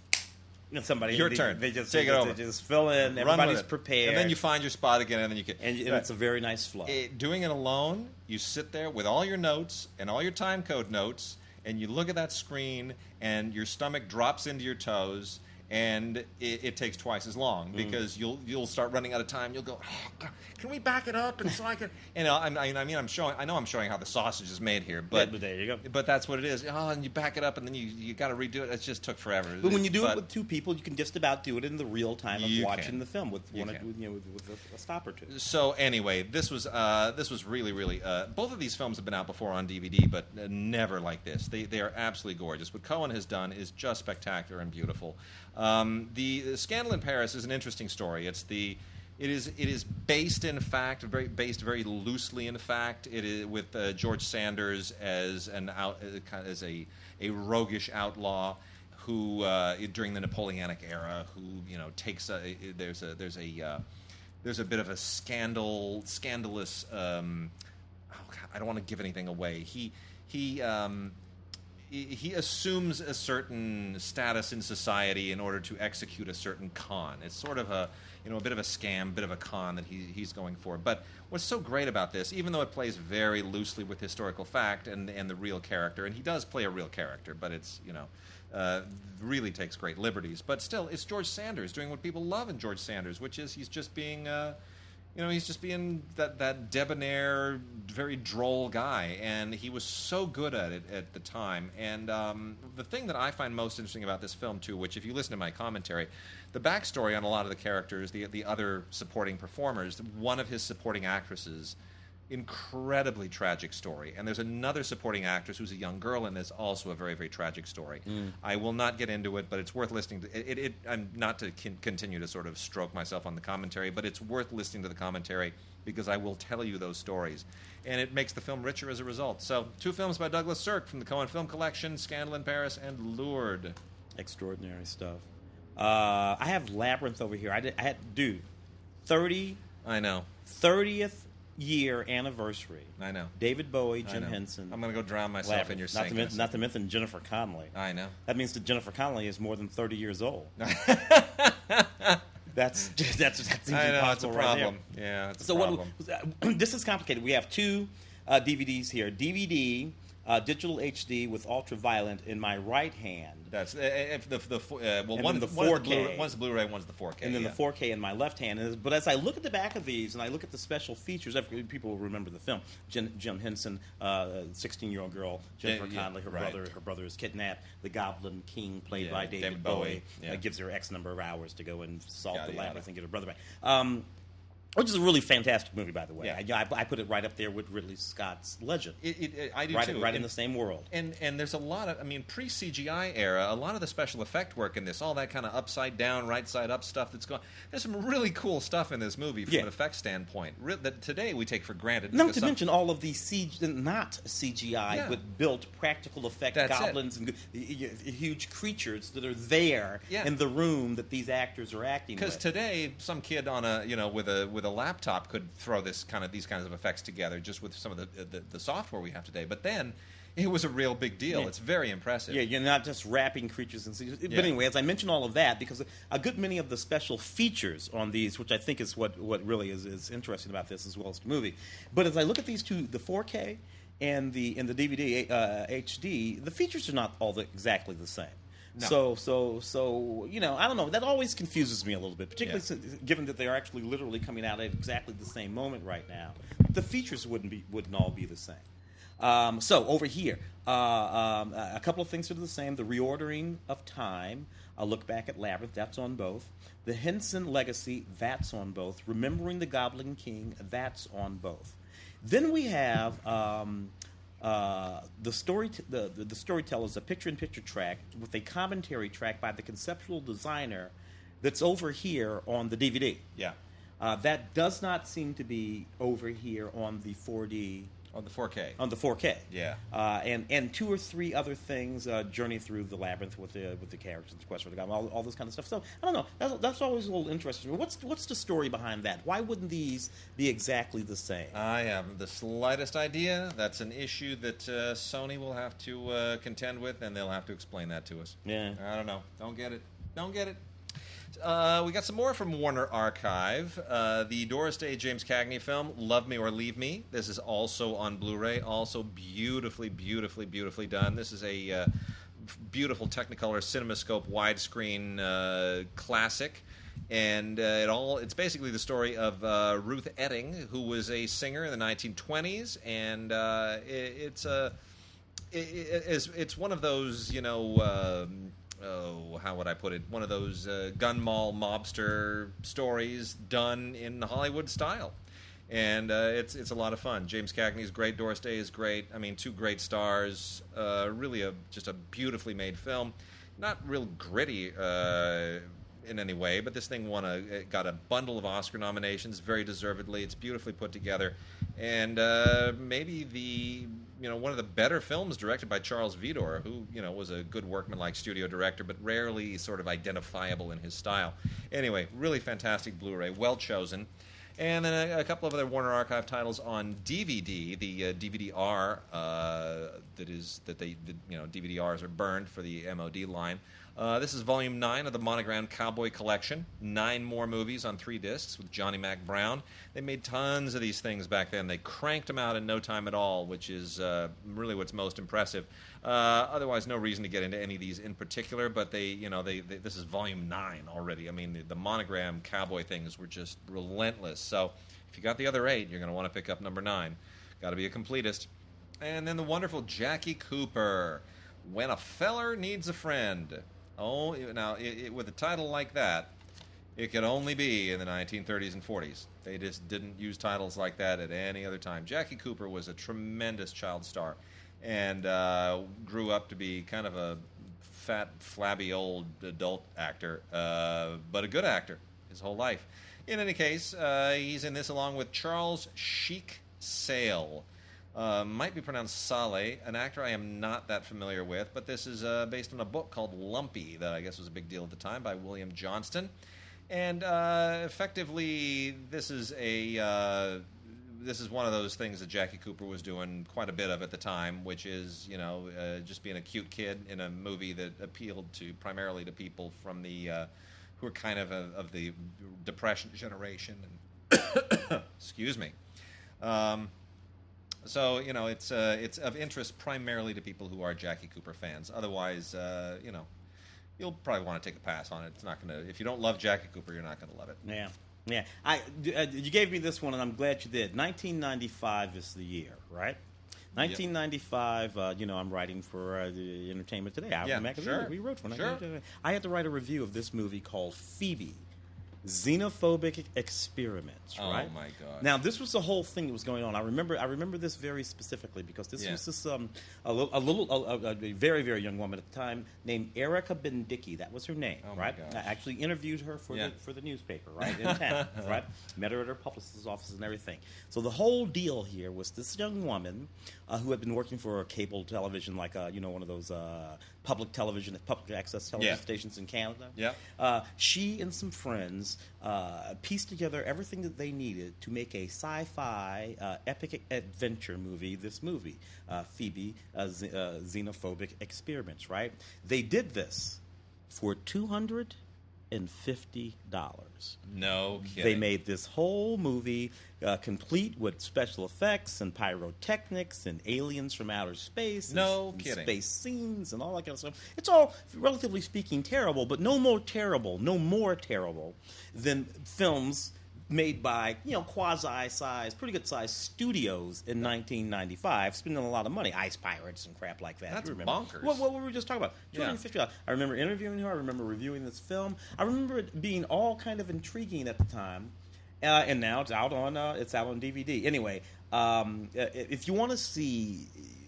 Your turn. They just take it over. They just fill in. Everybody's prepared, and then you find your spot again, and then you can. And it's a very nice flow. Doing it alone, you sit there with all your notes and all your time code notes, and you look at that screen, and your stomach drops into your toes, and it takes twice as long because you'll start running out of time. You'll go, oh, God, can we back it up? And so I can. And I'm showing how the sausage is made here, but there you go. But that's what it is. Oh, and you back it up, and then you got to redo it. It just took forever. But when you do it with two people, you can just about do it in the real time of watching the film with a stop or two. So anyway, this was really, really. Both of these films have been out before on DVD, but never like this. They are absolutely gorgeous. What Cohen has done is just spectacular and beautiful. The Scandal in Paris is an interesting story. It's the It is based in fact, very loosely in fact. It is with George Sanders as a roguish outlaw who during the Napoleonic era takes there's a bit of a scandalous. I don't want to give anything away. He assumes a certain status in society in order to execute a certain con. It's sort of a bit of a scam, a bit of a con that he's going for. But what's so great about this, even though it plays very loosely with historical fact and the real character, and he does play a real character, but it's really takes great liberties. But still, it's George Sanders doing what people love in George Sanders, which is he's just being that debonair, very droll guy, and he was so good at it at the time. And the thing that I find most interesting about this film, too, which if you listen to my commentary, the backstory on a lot of the characters, the other supporting performers, one of his supporting actresses, incredibly tragic story. And there's another supporting actress who's a young girl in this, also a very, very tragic story. I will not get into it, but it's worth listening to. I'm not to continue to sort of stroke myself on the commentary, but it's worth listening to the commentary because I will tell you those stories. And it makes the film richer as a result. So, 2 films by Douglas Sirk from the Cohen Film Collection, Scandal in Paris and Lured. Extraordinary stuff. I have Labyrinth over here. I had 30. I know. 30th year anniversary. I know. David Bowie, Jim Henson. I'm going to go drown myself in your sink. Not to mention Jennifer Connelly. I know. That means that Jennifer Connelly is more than 30 years old. That's I know, it's a problem. Right, yeah, it's a problem. This is complicated. We have 2 DVDs here. DVD, digital HD with ultraviolet in my right hand. That's one's the 4K. One's the Blu-ray, one's the 4K. And then the 4K in my left hand. But as I look at the back of these and I look at the special features, people will remember the film. Jim Henson, 16-year-old girl, Jennifer Connelly, her brother is kidnapped. The Goblin King, played by David Bowie, gives her X number of hours to go and solve the labyrinth and get her brother back. Which is a really fantastic movie, by the way. Yeah. I put it right up there with Ridley Scott's Legend. I do too. Right in the same world. And there's a lot of, pre-CGI era, a lot of the special effect work in this, all that kind of upside down, right side up stuff that's going. There's some really cool stuff in this movie from an effects standpoint that today we take for granted. Not to mention all of these not CGI, but built practical effect goblins and huge creatures that are there in the room that these actors are acting with. Because today, some kid on with a laptop could throw these kinds of effects together just with some of the software we have today. But then it was a real big deal. Yeah. It's very impressive. Yeah, you're not just wrapping creatures and but anyway, as I mentioned all of that, because a good many of the special features on these, which I think is what really is interesting about this as well as the movie. But as I look at these 2, the 4K and the DVD HD, the features are not all exactly the same. No. So I don't know. That always confuses me a little bit, particularly given that they're actually literally coming out at exactly the same moment right now. The features wouldn't all be the same. So over here, a couple of things are the same. The Reordering of Time, a look back at Labyrinth, that's on both. The Henson Legacy, that's on both. Remembering the Goblin King, that's on both. Then we have the Storyteller's a picture-in-picture track with a commentary track by the conceptual designer that's over here on the DVD. Yeah. That does not seem to be over here on the 4D. On the 4K. On the 4K. Yeah. And 2 or 3 other things, Journey Through the Labyrinth with the characters, the Quest for the Goblin, all this kind of stuff. So, I don't know. That's always a little interesting. What's the story behind that? Why wouldn't these be exactly the same? I have the slightest idea. That's an issue that Sony will have to contend with, and they'll have to explain that to us. Yeah. I don't know. Don't get it. We got some more from Warner Archive. The Doris Day James Cagney film, Love Me or Leave Me. This is also on Blu-ray, also beautifully, beautifully, beautifully done. This is a beautiful Technicolor CinemaScope widescreen classic. And it's basically the story of Ruth Etting, who was a singer in the 1920s, and it's one of those, how would I put it? One of those gun mall mobster stories done in Hollywood style. And it's a lot of fun. James Cagney's great. Doris Day is great. 2 great stars. Really just a beautifully made film. Not real gritty in any way, but this thing it got a bundle of Oscar nominations, very deservedly. It's beautifully put together, and maybe one of the better films directed by Charles Vidor, who was a good workman-like studio director, but rarely sort of identifiable in his style. Anyway, really fantastic Blu-ray, well chosen. And then a couple of other Warner Archive titles on DVD. The DVD-R DVD-Rs are burned for the MOD line. This is Volume 9 of the Monogram Cowboy Collection. 9 more movies on 3 discs with Johnny Mac Brown. They made tons of these things back then. They cranked them out in no time at all, which is really what's most impressive. Otherwise, no reason to get into any of these in particular, but this is Volume 9 already. I mean, the Monogram Cowboy things were just relentless. So if you got the other 8, you're going to want to pick up number 9. Got to be a completist. And then the wonderful Jackie Cooper, When a Feller Needs a Friend. Oh, now, with a title like that, it could only be in the 1930s and 40s. They just didn't use titles like that at any other time. Jackie Cooper was a tremendous child star and grew up to be kind of a fat, flabby old adult actor, but a good actor his whole life. In any case, he's in this along with Charles Chic Sale. Might be pronounced Saleh, an actor I am not that familiar with, but this is based on a book called Lumpy that I guess was a big deal at the time by William Johnston. And effectively, this is one of those things that Jackie Cooper was doing quite a bit of at the time, which is just being a cute kid in a movie that appealed primarily to people from the who are kind of the Depression generation. And excuse me. So it's of interest primarily to people who are Jackie Cooper fans. Otherwise, you'll probably want to take a pass on it. It's not going to. If you don't love Jackie Cooper, you're not going to love it. Yeah. You gave me this one, and I'm glad you did. 1995 is the year, right? 1995. I'm writing for Entertainment Today. Magazine. Sure. We wrote for it. Sure. I had to write a review of this movie called Phoebe. Xenophobic experiments, right? Oh my God! Now this was the whole thing that was going on. I remember this very specifically because this was this a very very young woman at the time named Erica Bendicky. That was her name, right? I actually interviewed her for the newspaper, right in town, right? Met her at her publicist's office and everything. So the whole deal here was this young woman who had been working for a cable television, like one of those public access television stations in Canada. She and some friends pieced together everything that they needed to make a sci-fi epic adventure movie. This movie, Phoebe, Xenophobic Experiments. Right? They did this for $250. No kidding. They made this whole movie complete with special effects and pyrotechnics and aliens from outer space. No kidding. Space scenes and all that kind of stuff. It's all, relatively speaking, terrible, but no more terrible than films made by quasi-sized, pretty good-sized studios in 1995, spending a lot of money, Ice Pirates and crap like that. That's bonkers. What were we just talking about? $250. I remember interviewing her. I remember reviewing this film. I remember it being all kind of intriguing at the time, and now it's out on DVD. Anyway, if you want to see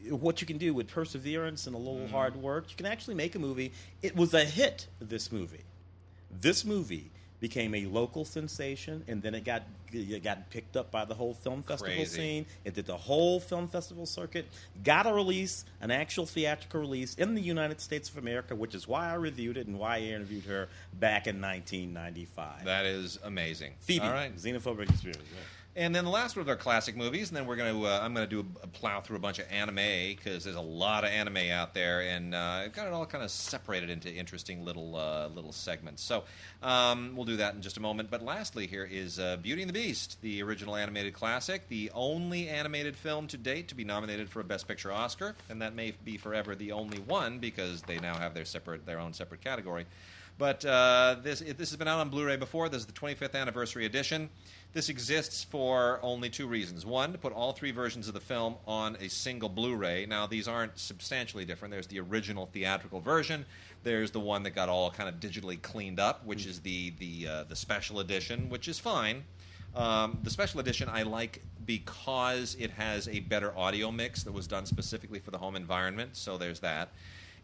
what you can do with perseverance and a little hard work, you can actually make a movie. It was a hit. This movie became a local sensation, and then it got picked up by the whole film festival scene. It did the whole film festival circuit, got a release, an actual theatrical release in the United States of America, which is why I reviewed it and why I interviewed her back in 1995. That is amazing. Phoebe, all right. Xenophobic Experience. Yeah. And then the last one of our classic movies, and then we're going to I'm going to do a plow through a bunch of anime because there's a lot of anime out there, and I've got it all kind of separated into interesting little segments. So we'll do that in just a moment. But lastly, here is Beauty and the Beast, the original animated classic, the only animated film to date to be nominated for a Best Picture Oscar, and that may be forever the only one because they now have their own separate category. But this has been out on Blu-ray before. This is the 25th anniversary edition. This exists for only 2 reasons. One, to put all 3 versions of the film on a single Blu-ray. Now, these aren't substantially different. There's the original theatrical version. There's the one that got all kind of digitally cleaned up, which is the special edition, which is fine. The special edition I like because it has a better audio mix that was done specifically for the home environment, so there's that.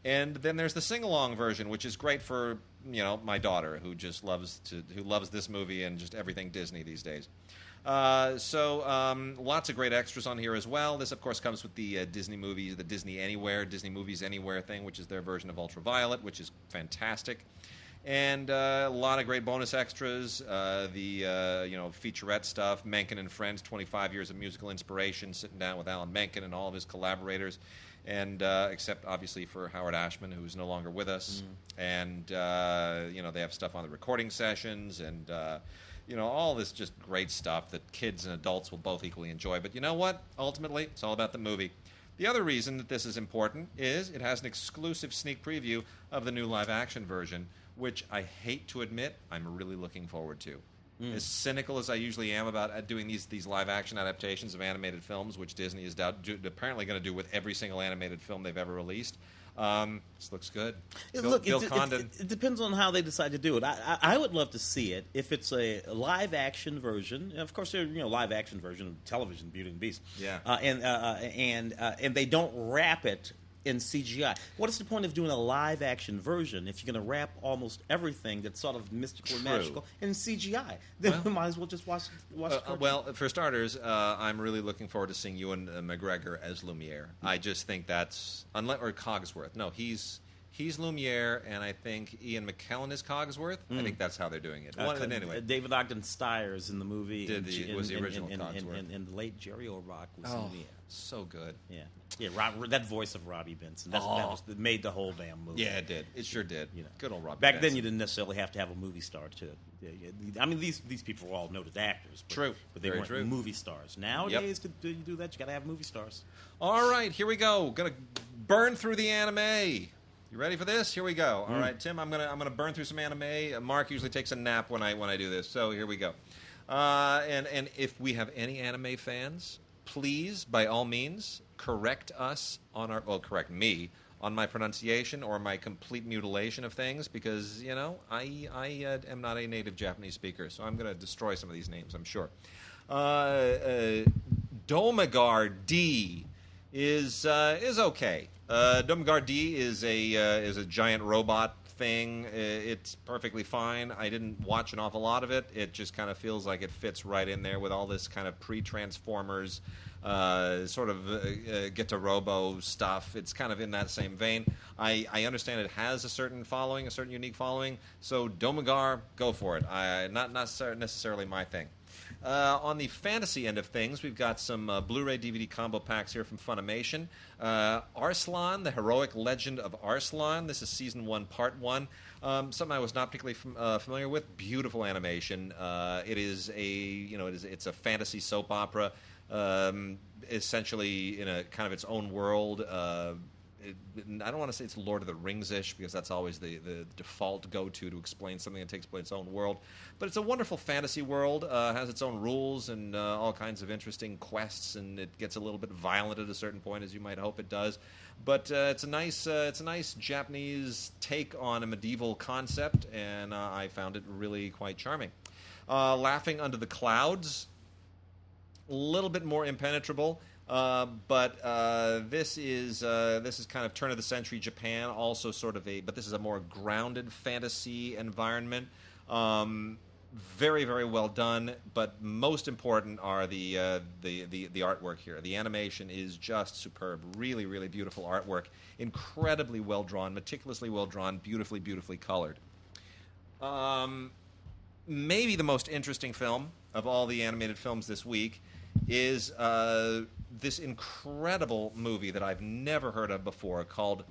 And then there's the sing-along version, which is great for my daughter, who just loves this movie and just everything Disney these days. So lots of great extras on here as well. This, of course, comes with the Disney movies, the Disney Movies Anywhere thing, which is their version of Ultraviolet, which is fantastic. And a lot of great bonus extras, the featurette stuff, Menken and Friends, 25 years of musical inspiration, sitting down with Alan Menken and all of his collaborators, and except obviously for Howard Ashman, who's no longer with us. And they have stuff on the recording sessions and all this just great stuff that kids and adults will both equally enjoy. But you know what? Ultimately, it's all about the movie. The other reason that this is important is it has an exclusive sneak preview of the new live-action version, which I hate to admit I'm really looking forward to. As cynical as I usually am about doing these live-action adaptations of animated films, which Disney is apparently going to do with every single animated film they've ever released, this looks good. Bill Condon. It depends on how they decide to do it. I would love to see it if it's a live-action version. Of course, they're live-action version of television, Beauty and the Beast. Yeah. And they don't wrap it in CGI. What is the point of doing a live-action version if you're going to wrap almost everything that's sort of mystical and magical in CGI? Then we might as well just watch well, for starters, I'm really looking forward to seeing Ewan McGregor as Lumiere. I just think that's... or Cogsworth. No, he's Lumiere, and I think Ian McKellen is Cogsworth. I think that's how they're doing it. Anyway. David Ogden Stiers in the movie was the original Cogsworth. And the late Jerry Orbach was Lumiere. So good. Yeah, that voice of Robbie Benson. That made the whole damn movie. Yeah, it did. It sure did. Good old Robbie Back Benson. then, you didn't necessarily have to have a movie star to... I mean, these people were all noted actors. But they weren't movie stars. Nowadays, to do that, you got to have movie stars. All right, here we go. Gonna burn through the anime. You ready for this? Here we go. All right, Tim, I'm gonna burn through some anime. Mark usually takes a nap when I do this, so here we go. And if we have any anime fans, please, by all means, correct me on my pronunciation or my complete mutilation of things, because I am not a native Japanese speaker, so I'm gonna destroy some of these names, I'm sure. Domagar D is okay. Domagar D is a giant robot thing. It's perfectly fine. I didn't watch an awful lot of it. It just kind of feels like it fits right in there with all this kind of pre-Transformers sort of Get to Robo stuff. It's kind of in that same vein. I understand it has a certain following, a certain unique following. So Domagar, go for it. Not necessarily my thing. On the fantasy end of things, we've got some Blu-ray DVD combo packs here from Funimation. Arslan, the Heroic Legend of Arslan. This is Season 1, Part 1. Something I was not particularly familiar with. Beautiful animation. It's a fantasy soap opera, essentially in a kind of its own world. I don't want to say it's Lord of the Rings-ish, because that's always the default go-to explain something that takes place in its own world. But it's a wonderful fantasy world, has its own rules and all kinds of interesting quests, and it gets a little bit violent at a certain point, as you might hope it does. But it's a nice Japanese take on a medieval concept, and I found it really quite charming. Laughing Under the Clouds, a little bit more impenetrable. But this is kind of turn of the century Japan, also sort of but this is a more grounded fantasy environment. Very, very well done, but most important are the artwork here. The animation is just superb. Really, really beautiful artwork. Incredibly well drawn, meticulously well drawn, beautifully, beautifully colored. Maybe the most interesting film of all the animated films this week is this incredible movie that I've never heard of before called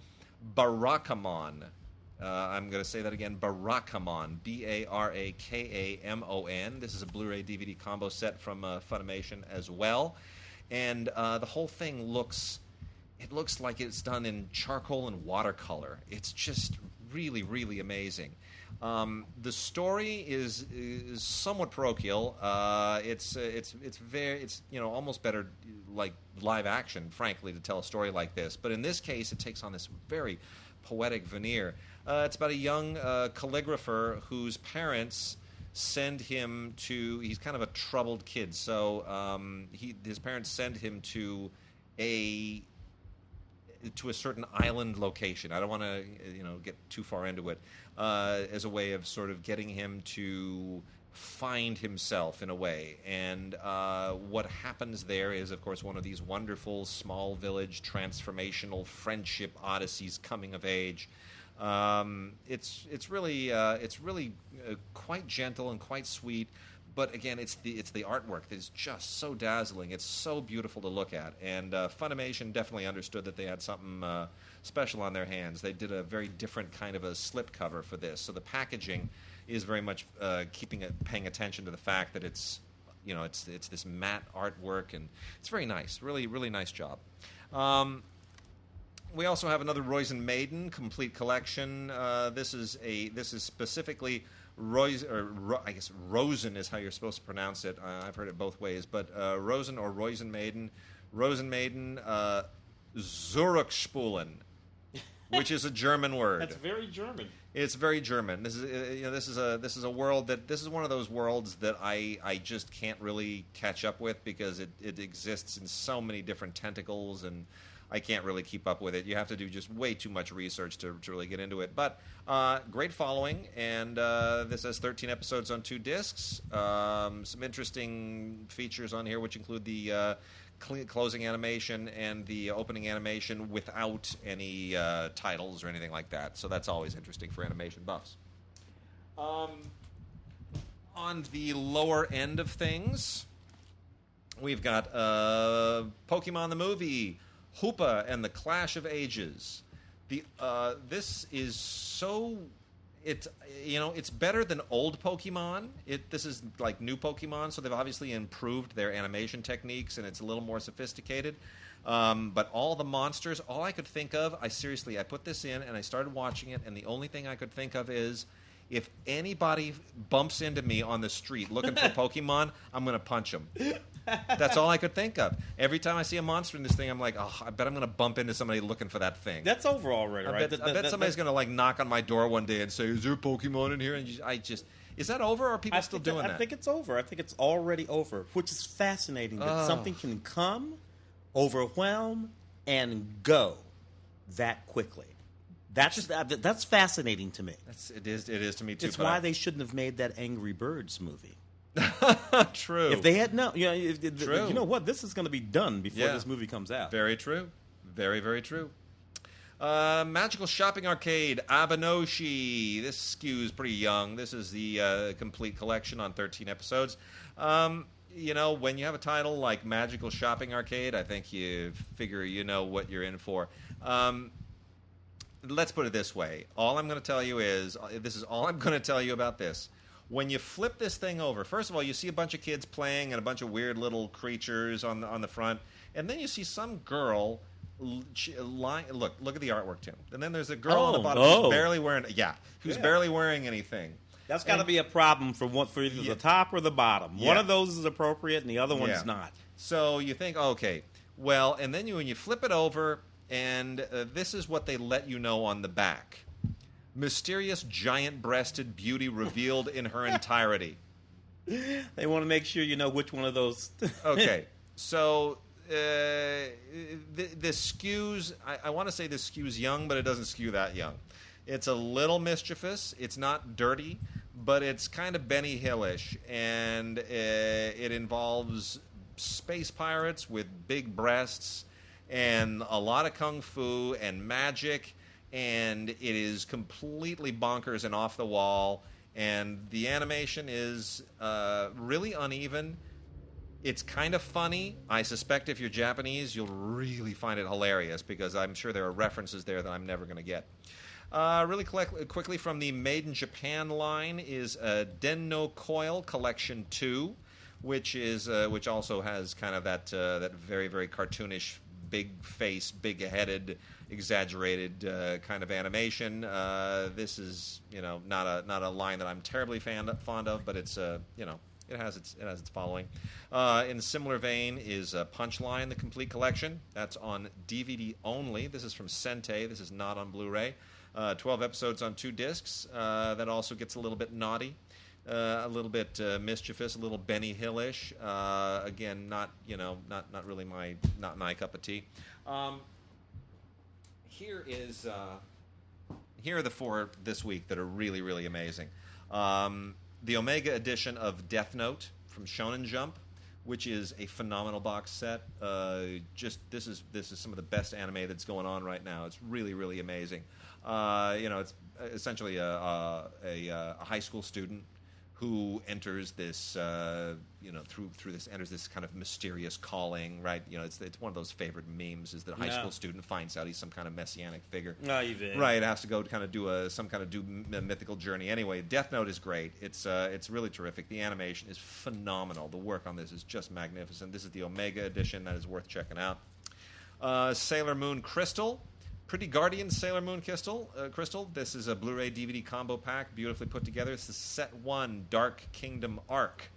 Barakamon. I'm going to say that again, Barakamon, Barakamon. This is a Blu-ray DVD combo set from Funimation as well. And the whole thing looks like it's done in charcoal and watercolor. It's just really, really amazing. The story is somewhat parochial. It's almost better like live action, frankly, to tell a story like this. But in this case, it takes on this very poetic veneer. It's about a young calligrapher whose parents send him to. He's kind of a troubled kid, so his parents send him to to a certain island location. I don't want to get too far into it, as a way of sort of getting him to find himself in a way. And what happens there is, of course, one of these wonderful small village transformational friendship odysseys coming of age. It's really quite gentle and quite sweet. But again, it's the artwork that is just so dazzling. It's so beautiful to look at. And Funimation definitely understood that they had something special on their hands. They did a very different kind of a slipcover for this. So the packaging is very much paying attention to the fact that it's this matte artwork, and it's very nice. Really, really nice job. We also have another Roizen Maiden complete collection. This is specifically I guess Rosen is how you're supposed to pronounce it. I've heard it both ways, but Rosen or Roizen Maiden, Zurückspulen, which is a German word. That's very German. It's very German. This is a world this is one of those worlds that I just can't really catch up with, because it exists in so many different tentacles, and I can't really keep up with it. You have to do just way too much research to really get into it. But great following, and this has 13 episodes on 2 discs. Some interesting features on here, which include the closing animation and the opening animation without any titles or anything like that. So that's always interesting for animation buffs. On the lower end of things, we've got Pokemon the movie, Hoopa and the Clash of Ages. This is so... It's better than old Pokemon. This is like new Pokemon, so they've obviously improved their animation techniques, and it's a little more sophisticated. But all the monsters, all I could think of, I put this in and I started watching it, and the only thing I could think of is, if anybody bumps into me on the street looking for Pokemon, I'm going to punch them. That's all I could think of. Every time I see a monster in this thing, I'm like, oh, I bet I'm going to bump into somebody looking for that thing. That's over already, right? I bet somebody's going to like knock on my door one day and say, is there a Pokemon in here? And is that over, or are people still doing that? I think it's over. I think it's already over, which is fascinating that something can come, overwhelm, and go that quickly. That's fascinating to me. It is to me too. It's why they shouldn't have made that Angry Birds movie. True. If they had true. You know what? This is going to be done before this movie comes out. Very true. Very, very true. Magical Shopping Arcade, Abenoshi. This skews pretty young. This is the complete collection on 13 episodes. When you have a title like Magical Shopping Arcade, I think you figure you know what you're in for. Let's put it this way. All I'm going to tell you is, this is all I'm going to tell you about this. When you flip this thing over, first of all, you see a bunch of kids playing and a bunch of weird little creatures on the front, and then you see some girl lying. Look at the artwork, Tim. And then there's a girl on the bottom who's barely wearing anything. That's got to be a problem for either the top or the bottom. Yeah. One of those is appropriate, and the other one's not. So you think, okay, well, and then when you flip it over, and this is what they let you know on the back. Mysterious giant-breasted beauty revealed in her entirety. They want to make sure you know which one of those. Okay, so this skews, I want to say this skews young, but it doesn't skew that young. It's a little mischievous. It's not dirty, but it's kind of Benny Hill-ish, and it involves space pirates with big breasts and a lot of kung fu and magic, and it is completely bonkers and off the wall, and the animation is really uneven. It's kind of funny. I suspect if you're Japanese, you'll really find it hilarious, because I'm sure there are references there that I'm never going to get. Really quickly, from the Made in Japan line is Den-Noh Coil Collection 2, which also has kind of that very, very cartoonish, big face, big-headed, exaggerated kind of animation. This is not a line that I'm terribly fond of, but it's it has its following. In a similar vein is Punchline, the complete collection. That's on DVD only. This is from Sentai. This is not on Blu-ray. 12 episodes on 2 discs. That also gets a little bit naughty, a little bit mischievous, a little Benny Hill-ish. Again, not really my cup of tea. here are the 4 this week that are really, really amazing. The Omega edition of Death Note from Shonen Jump, which is a phenomenal box set. This is some of the best anime that's going on right now. It's really, really amazing. It's essentially a high school student who enters this, enters this kind of mysterious calling, right? It's one of those favorite memes, is that high school student finds out he's some kind of messianic figure. No, you did. Right, has to go kind of do a mythical journey. Anyway, Death Note is great. It's really terrific. The animation is phenomenal. The work on this is just magnificent. This is the Omega edition. That is worth checking out. Sailor Moon Crystal. Pretty Guardian Sailor Moon Crystal. This is a Blu-ray DVD combo pack, beautifully put together. It's the Set 1 Dark Kingdom arc.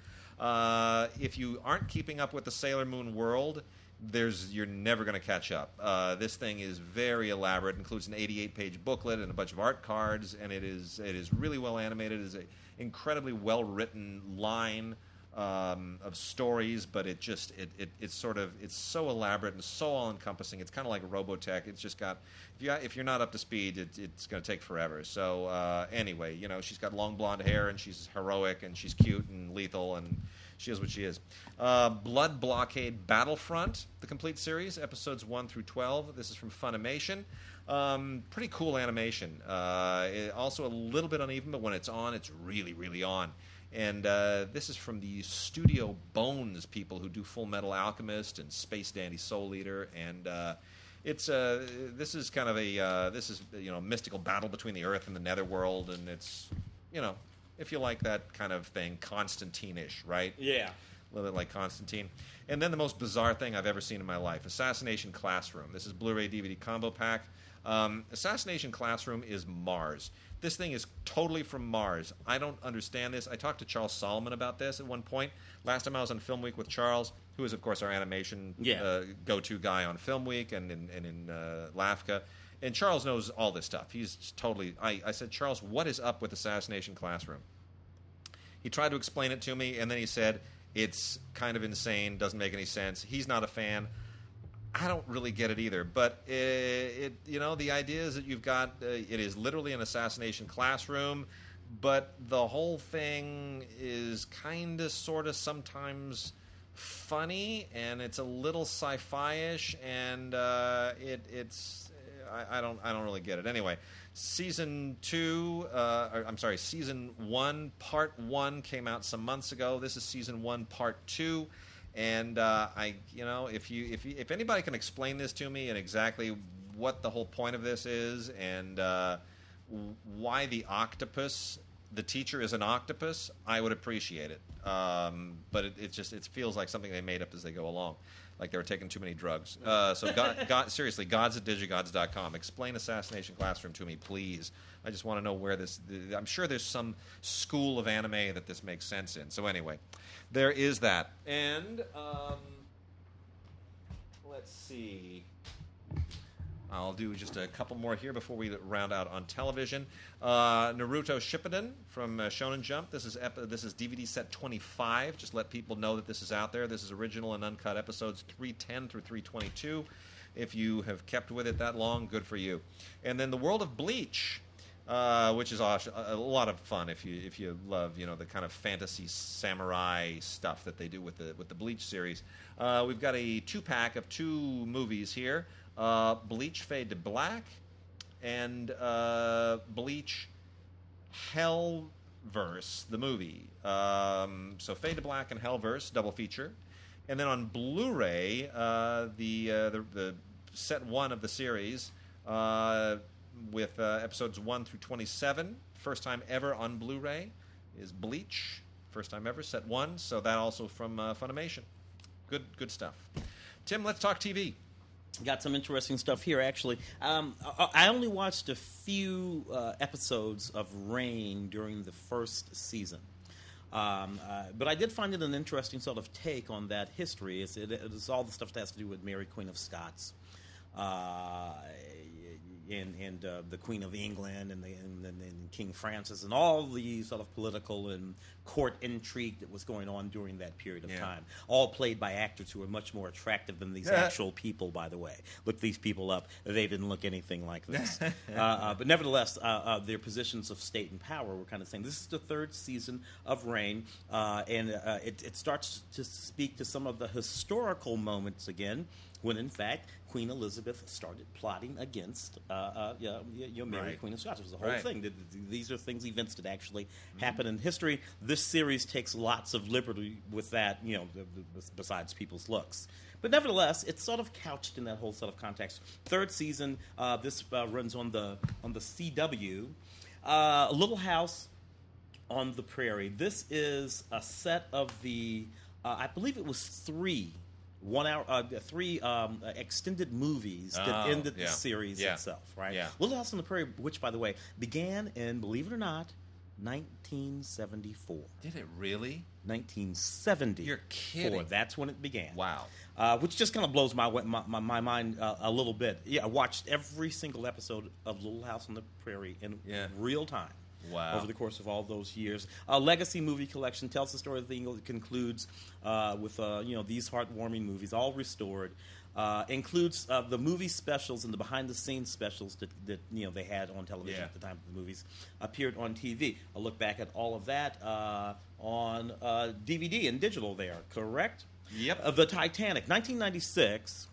If you aren't keeping up with the Sailor Moon world, you're never going to catch up. This thing is very elaborate. It includes an 88-page booklet and a bunch of art cards, and it is really well animated. It is an incredibly well-written line of stories, but it's so elaborate and so all-encompassing. It's kind of like Robotech. It's just got, if you're not up to speed, it's going to take forever. So anyway, she's got long blonde hair, and she's heroic, and she's cute and lethal, and she is what she is. Blood Blockade Battlefront, the complete series, episodes 1 through 12. This is from Funimation. Pretty cool animation. Also a little bit uneven, but when it's on, it's really, really on. And this is from the Studio Bones people who do Full Metal Alchemist and Space Dandy Soul Eater, and this is kind of a mystical battle between the Earth and the Netherworld, and it's if you like that kind of thing, Constantine-ish, right? Yeah, a little bit like Constantine. And then the most bizarre thing I've ever seen in my life: Assassination Classroom. This is Blu-ray DVD combo pack. Assassination Classroom is Mars. This thing is totally from Mars. I don't understand this. I talked to Charles Solomon about this at one point. Last time I was on Film Week with Charles, who is, of course, our animation go-to guy on Film Week and in LAFCA. And Charles knows all this stuff. He's totally... I said, Charles, what is up with Assassination Classroom? He tried to explain it to me, and then he said, it's kind of insane, doesn't make any sense. He's not a fan. I don't really get it either, but the idea is that you've got it is literally an assassination classroom, but the whole thing is kind of, sort of, sometimes funny, and it's a little sci-fi-ish, and it's I don't really get it. Anyway, season 1 part 1 came out some months ago. This is season 1 part 2. And if anybody can explain this to me and exactly what the whole point of this is, and why the teacher is an octopus, I would appreciate it. But it feels like something they made up as they go along, like they were taking too many drugs. So seriously, gods at DigiGods.com. Explain Assassination Classroom to me, please. I just want to know where I'm sure there's some school of anime that this makes sense in. So anyway, there is that. And let's see. I'll do just a couple more here before we round out on television. Naruto Shippuden from Shonen Jump. This is DVD set 25. Just let people know that this is out there. This is original and uncut episodes 310 through 322. If you have kept with it that long, good for you. And then The World of Bleach, which is a lot of fun if you love the kind of fantasy samurai stuff that they do with the Bleach series. We've got a 2-pack of 2 movies here. Bleach Fade to Black and Bleach Hellverse, the movie. So Fade to Black and Hellverse, double feature. And then on Blu-ray, the set 1 of the series with episodes 1 through 27, first time ever on Blu-ray, is Bleach, first time ever, set 1. So that also from Funimation. Good stuff. Tim, let's talk TV. Got some interesting stuff here, actually. I only watched a few episodes of Reign during the first season. But I did find it an interesting sort of take on that history. It's all the stuff that has to do with Mary, Queen of Scots. the Queen of England and King Francis and all the sort of political and court intrigue that was going on during that period of time. All played by actors who were much more attractive than these actual people, by the way. Look these people up. They didn't look anything like this. But nevertheless, their positions of state and power were kind of saying, this is the third season of Reign, and it starts to speak to some of the historical moments again, when in fact Queen Elizabeth started plotting against Mary, Queen of Scots. It was the whole thing. These are events that actually happen in history. This series takes lots of liberty with that, besides people's looks. But nevertheless, it's sort of couched in that whole sort of context. Third season, this runs on the CW. Little House on the Prairie. This is a set of the, I believe it was three extended movies that ended the series itself, right? Yeah. Little House on the Prairie, which, by the way, began in, believe it or not, 1974. Did it really? 1970. You're kidding. That's when it began. Wow. Which just kind of blows my mind a little bit. Yeah, I watched every single episode of Little House on the Prairie in real time. Wow. Over the course of all those years. A legacy movie collection tells the story of the English. It concludes with these heartwarming movies, all restored. Includes the movie specials and the behind-the-scenes specials that they had on television at the time the movies appeared on TV. I'll look back at all of that on DVD and digital there, correct? Yep. The Titanic, 1996,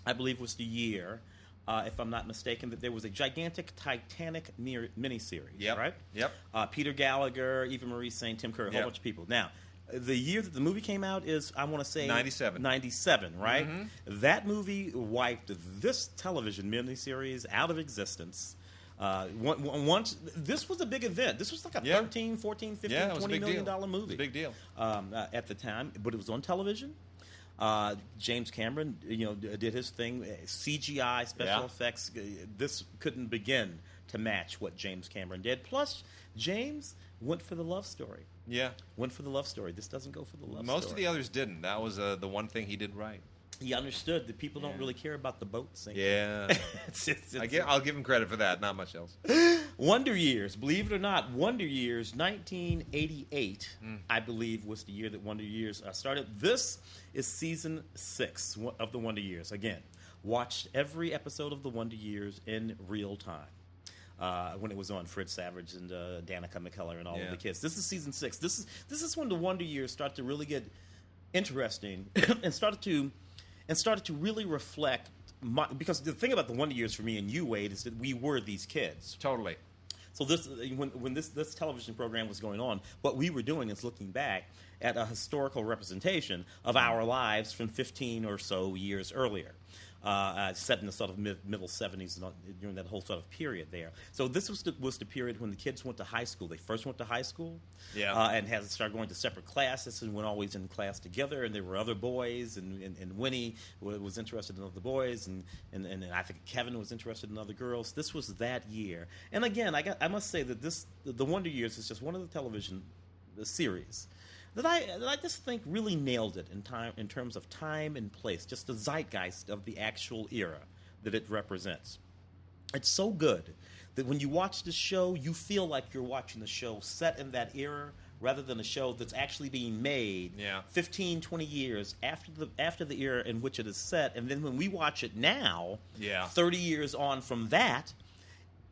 I believe was the year, if I'm not mistaken, that there was a gigantic Titanic miniseries, right? Yep. Peter Gallagher, Eva Marie Saint, Tim Curry, a whole bunch of people. Now, the year that the movie came out is, I want to say... 97. 97, right? Mm-hmm. That movie wiped this television miniseries out of existence. Once this was a big event. This was like a $13, $14, $15, $20 million movie. It was a big deal. At the time, but it was on television. James Cameron, did his thing. CGI, special effects. This couldn't begin to match what James Cameron did. Plus, James went for the love story. Yeah. Went for the love story. This doesn't go for the love story. Most of the others didn't. That was the one thing he did right. He understood that people don't really care about the boat sinking. Yeah. I'll give him credit for that. Not much else. Wonder Years. Believe it or not, Wonder Years, 1988, I believe, was the year that Wonder Years started. This is season 6 of the Wonder Years. Again, watched every episode of the Wonder Years in real time. When it was on, Fred Savage and Danica McKellar and all of the kids. This is season 6. This is when the Wonder Years started to really get interesting and started to really reflect because the thing about the Wonder Years for me and you, Wade, is that we were these kids. Totally. So when this television program was going on, what we were doing is looking back at a historical representation of our lives from 15 or so years earlier. Set in the sort of middle 70s during that whole sort of period there. So this was the period when the kids went to high school. They first went to high school and had to start going to separate classes and went always in class together. And there were other boys, and Winnie was interested in other boys, and I think Kevin was interested in other girls. This was that year. And again, I must say that the Wonder Years is just one of the television series that I just think really nailed it in terms of time and place, just the zeitgeist of the actual era that it represents. It's so good that when you watch the show, you feel like you're watching the show set in that era rather than a show that's actually being made 15, 20 years after the era in which it is set. And then when we watch it now, 30 years on from that,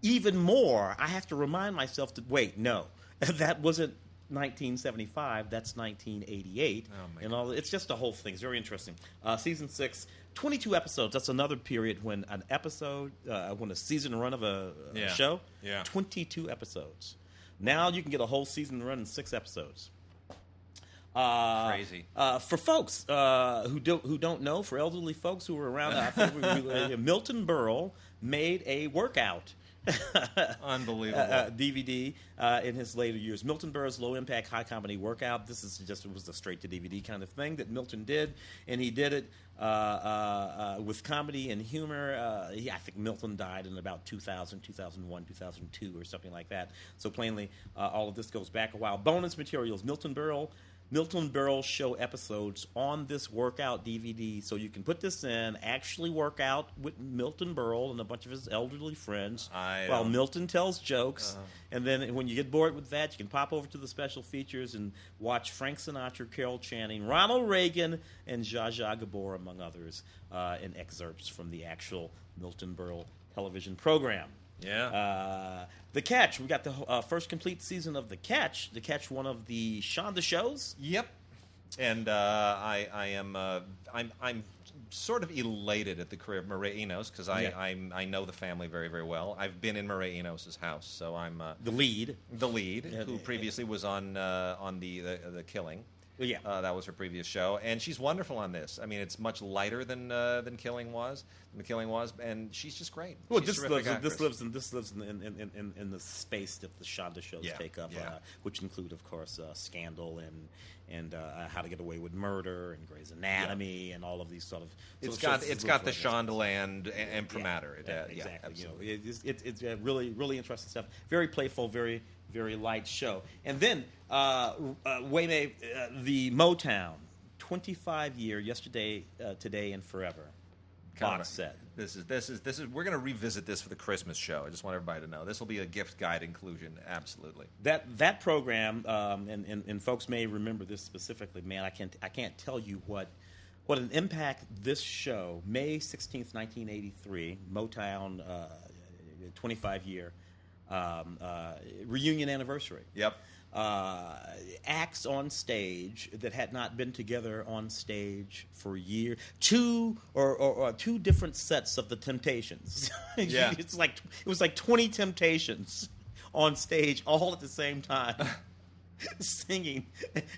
even more, I have to remind myself that, wait, no, that wasn't 1975, that's 1988, and all. It's just a whole thing. It's very interesting. Season 6, 22 episodes. That's another period when an episode, when a season run of a show, 22 episodes. Now you can get a whole season run in 6 episodes. Crazy. For folks who don't know, for elderly folks who were around, I think Milton Berle made a workout. Unbelievable. DVD in his later years. Milton Berle's Low Impact High Comedy Workout. This is it was a straight to DVD kind of thing that Milton did, and he did it with comedy and humor. I think Milton died in about 2000, 2001, 2002 or something like that. So plainly, all of this goes back a while. Bonus materials. Milton Berle Milton Berle show episodes on this workout DVD, so you can put this in, actually work out with Milton Berle and a bunch of his elderly friends while Milton tells jokes. And then when you get bored with that, you can pop over to the special features and watch Frank Sinatra, Carol Channing, Ronald Reagan, and Zsa Zsa Gabor, among others, in excerpts from the actual Milton Berle television program. Yeah. The Catch. We got the first complete season of The Catch. The Catch, one of the Shonda shows. Yep. And I'm sort of elated at the career of Mireille Enos because I know the family very, very well. I've been in Mireille Enos' house, so I'm the lead, who previously was on the Killing. Yeah, that was her previous show, and she's wonderful on this. I mean, it's much lighter than The Killing was, and she's just great. Well, this lives in the space that the Shonda shows take up, which include, of course, Scandal and How to Get Away with Murder and Grey's Anatomy and all of these sort of. It's got the Shondaland imprimatur. Exactly. Absolutely. It's really, really interesting stuff. Very playful, very, very light show. And then the Motown 25-year Yesterday, Today, and Forever box set. This is. We're going to revisit this for the Christmas show. I just want everybody to know this will be a gift guide inclusion. Absolutely. That program, and folks may remember this specifically. Man, I can't tell you what an impact this show, May 16th, 1983, Motown 25-year reunion anniversary. Yep. Acts on stage that had not been together on stage for years. Two different sets of the Temptations. Yeah. It was like 20 Temptations on stage all at the same time. Singing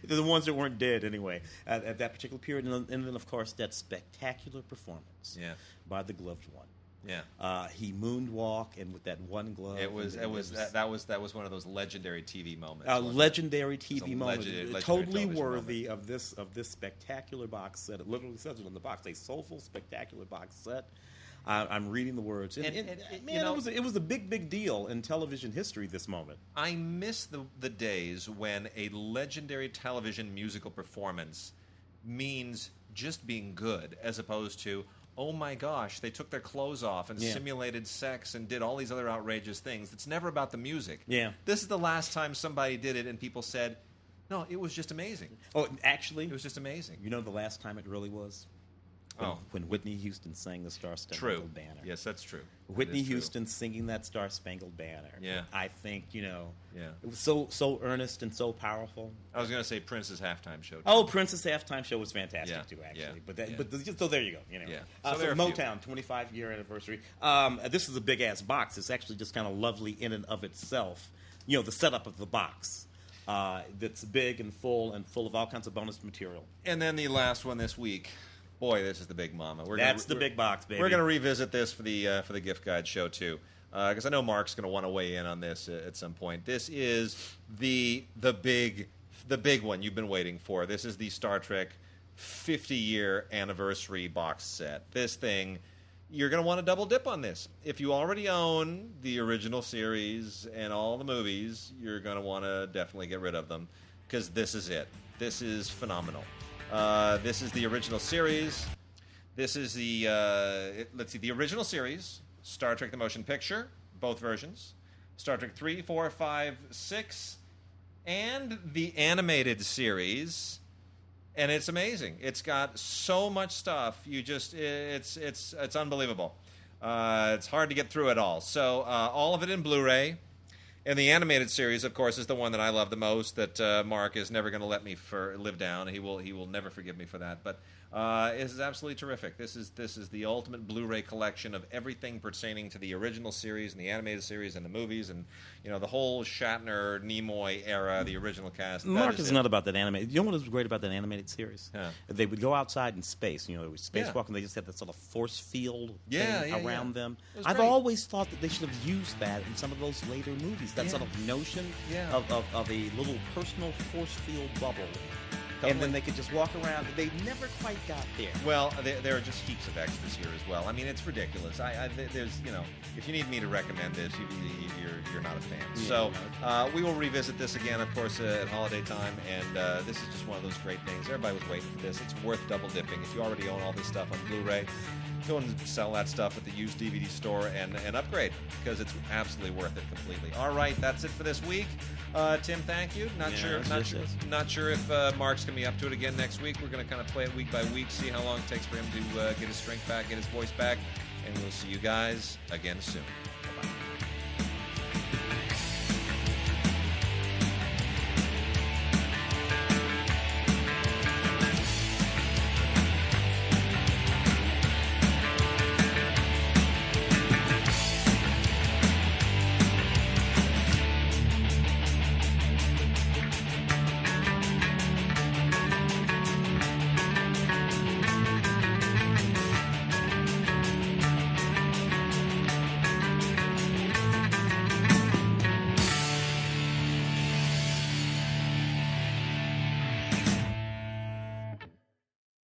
the ones that weren't dead anyway at that particular period, and then of course that spectacular performance by the gloved one. Yeah, he moonwalked, and with that one glove, that was one of those legendary TV moments. Legendary TV moment, totally worthy moment. of this spectacular box set. It literally says it on the box, a soulful, spectacular box set. I'm reading the words, and it was a big deal in television history. This moment, I miss the days when a legendary television musical performance means just being good, as opposed to, oh my gosh, they took their clothes off and simulated sex and did all these other outrageous things. It's never about the music. Yeah, this is the last time somebody did it, and people said, no, it was just amazing. Oh, actually, it was just amazing. You know, the last time it really was. When Whitney Houston sang the Star Spangled Banner. Yes, that's true. Whitney Houston singing that Star Spangled Banner. Yeah. I think, it was so earnest and so powerful. I was going to say Prince's halftime show, too. Oh, Prince's halftime show was fantastic, too, actually. Yeah. So there you go. Yeah. So Motown, 25-year anniversary. This is a big-ass box. It's actually just kind of lovely in and of itself. The setup of the box. That's big and full of all kinds of bonus material. And then the last one this week. Boy, this is the big mama. That's the big box, baby. We're going to revisit this for the gift guide show too, because I know Mark's going to want to weigh in on this at some point. This is the big one you've been waiting for. This is the Star Trek 50-year anniversary box set. This thing, you're going to want to double dip on this. If you already own the original series and all the movies, you're going to want to definitely get rid of them, because this is it. This is phenomenal. This is the original series. This is the the original series, Star Trek: The Motion Picture, both versions, Star Trek 3, 4, 5, 6, and the animated series. And it's amazing. It's got so much stuff. It's unbelievable. It's hard to get through it all. So all of it in Blu-ray. And the animated series, of course, is the one that I love the most, that Mark is never going to let me live down. He will never forgive me for that. But this is absolutely terrific. This is the ultimate Blu-ray collection of everything pertaining to the original series and the animated series and the movies and the whole Shatner, Nimoy era, the original cast. Mark is not about that animated. You know what was great about that animated series? Yeah. They would go outside in space. They would spacewalk, and they just had that sort of force field thing around them. I've always thought that they should have used that in some of those later movies. That sort of notion of a little personal force field bubble And then they could just walk around. They never quite got there. Well, there are just heaps of extras here as well. I mean, it's ridiculous. There's, if you need me to recommend this, you're not a fan. Yeah, So we will revisit this again, of course, at holiday time. And this is just one of those great things. Everybody was waiting for this. It's worth double dipping. If you already own all this stuff on Blu-ray, go and sell that stuff at the used DVD store and upgrade, because it's absolutely worth it completely. All right, that's it for this week. Tim, thank you. Not sure if Mark's going to be up to it again next week. We're going to kind of play it week by week, see how long it takes for him to get his strength back, get his voice back, and we'll see you guys again soon.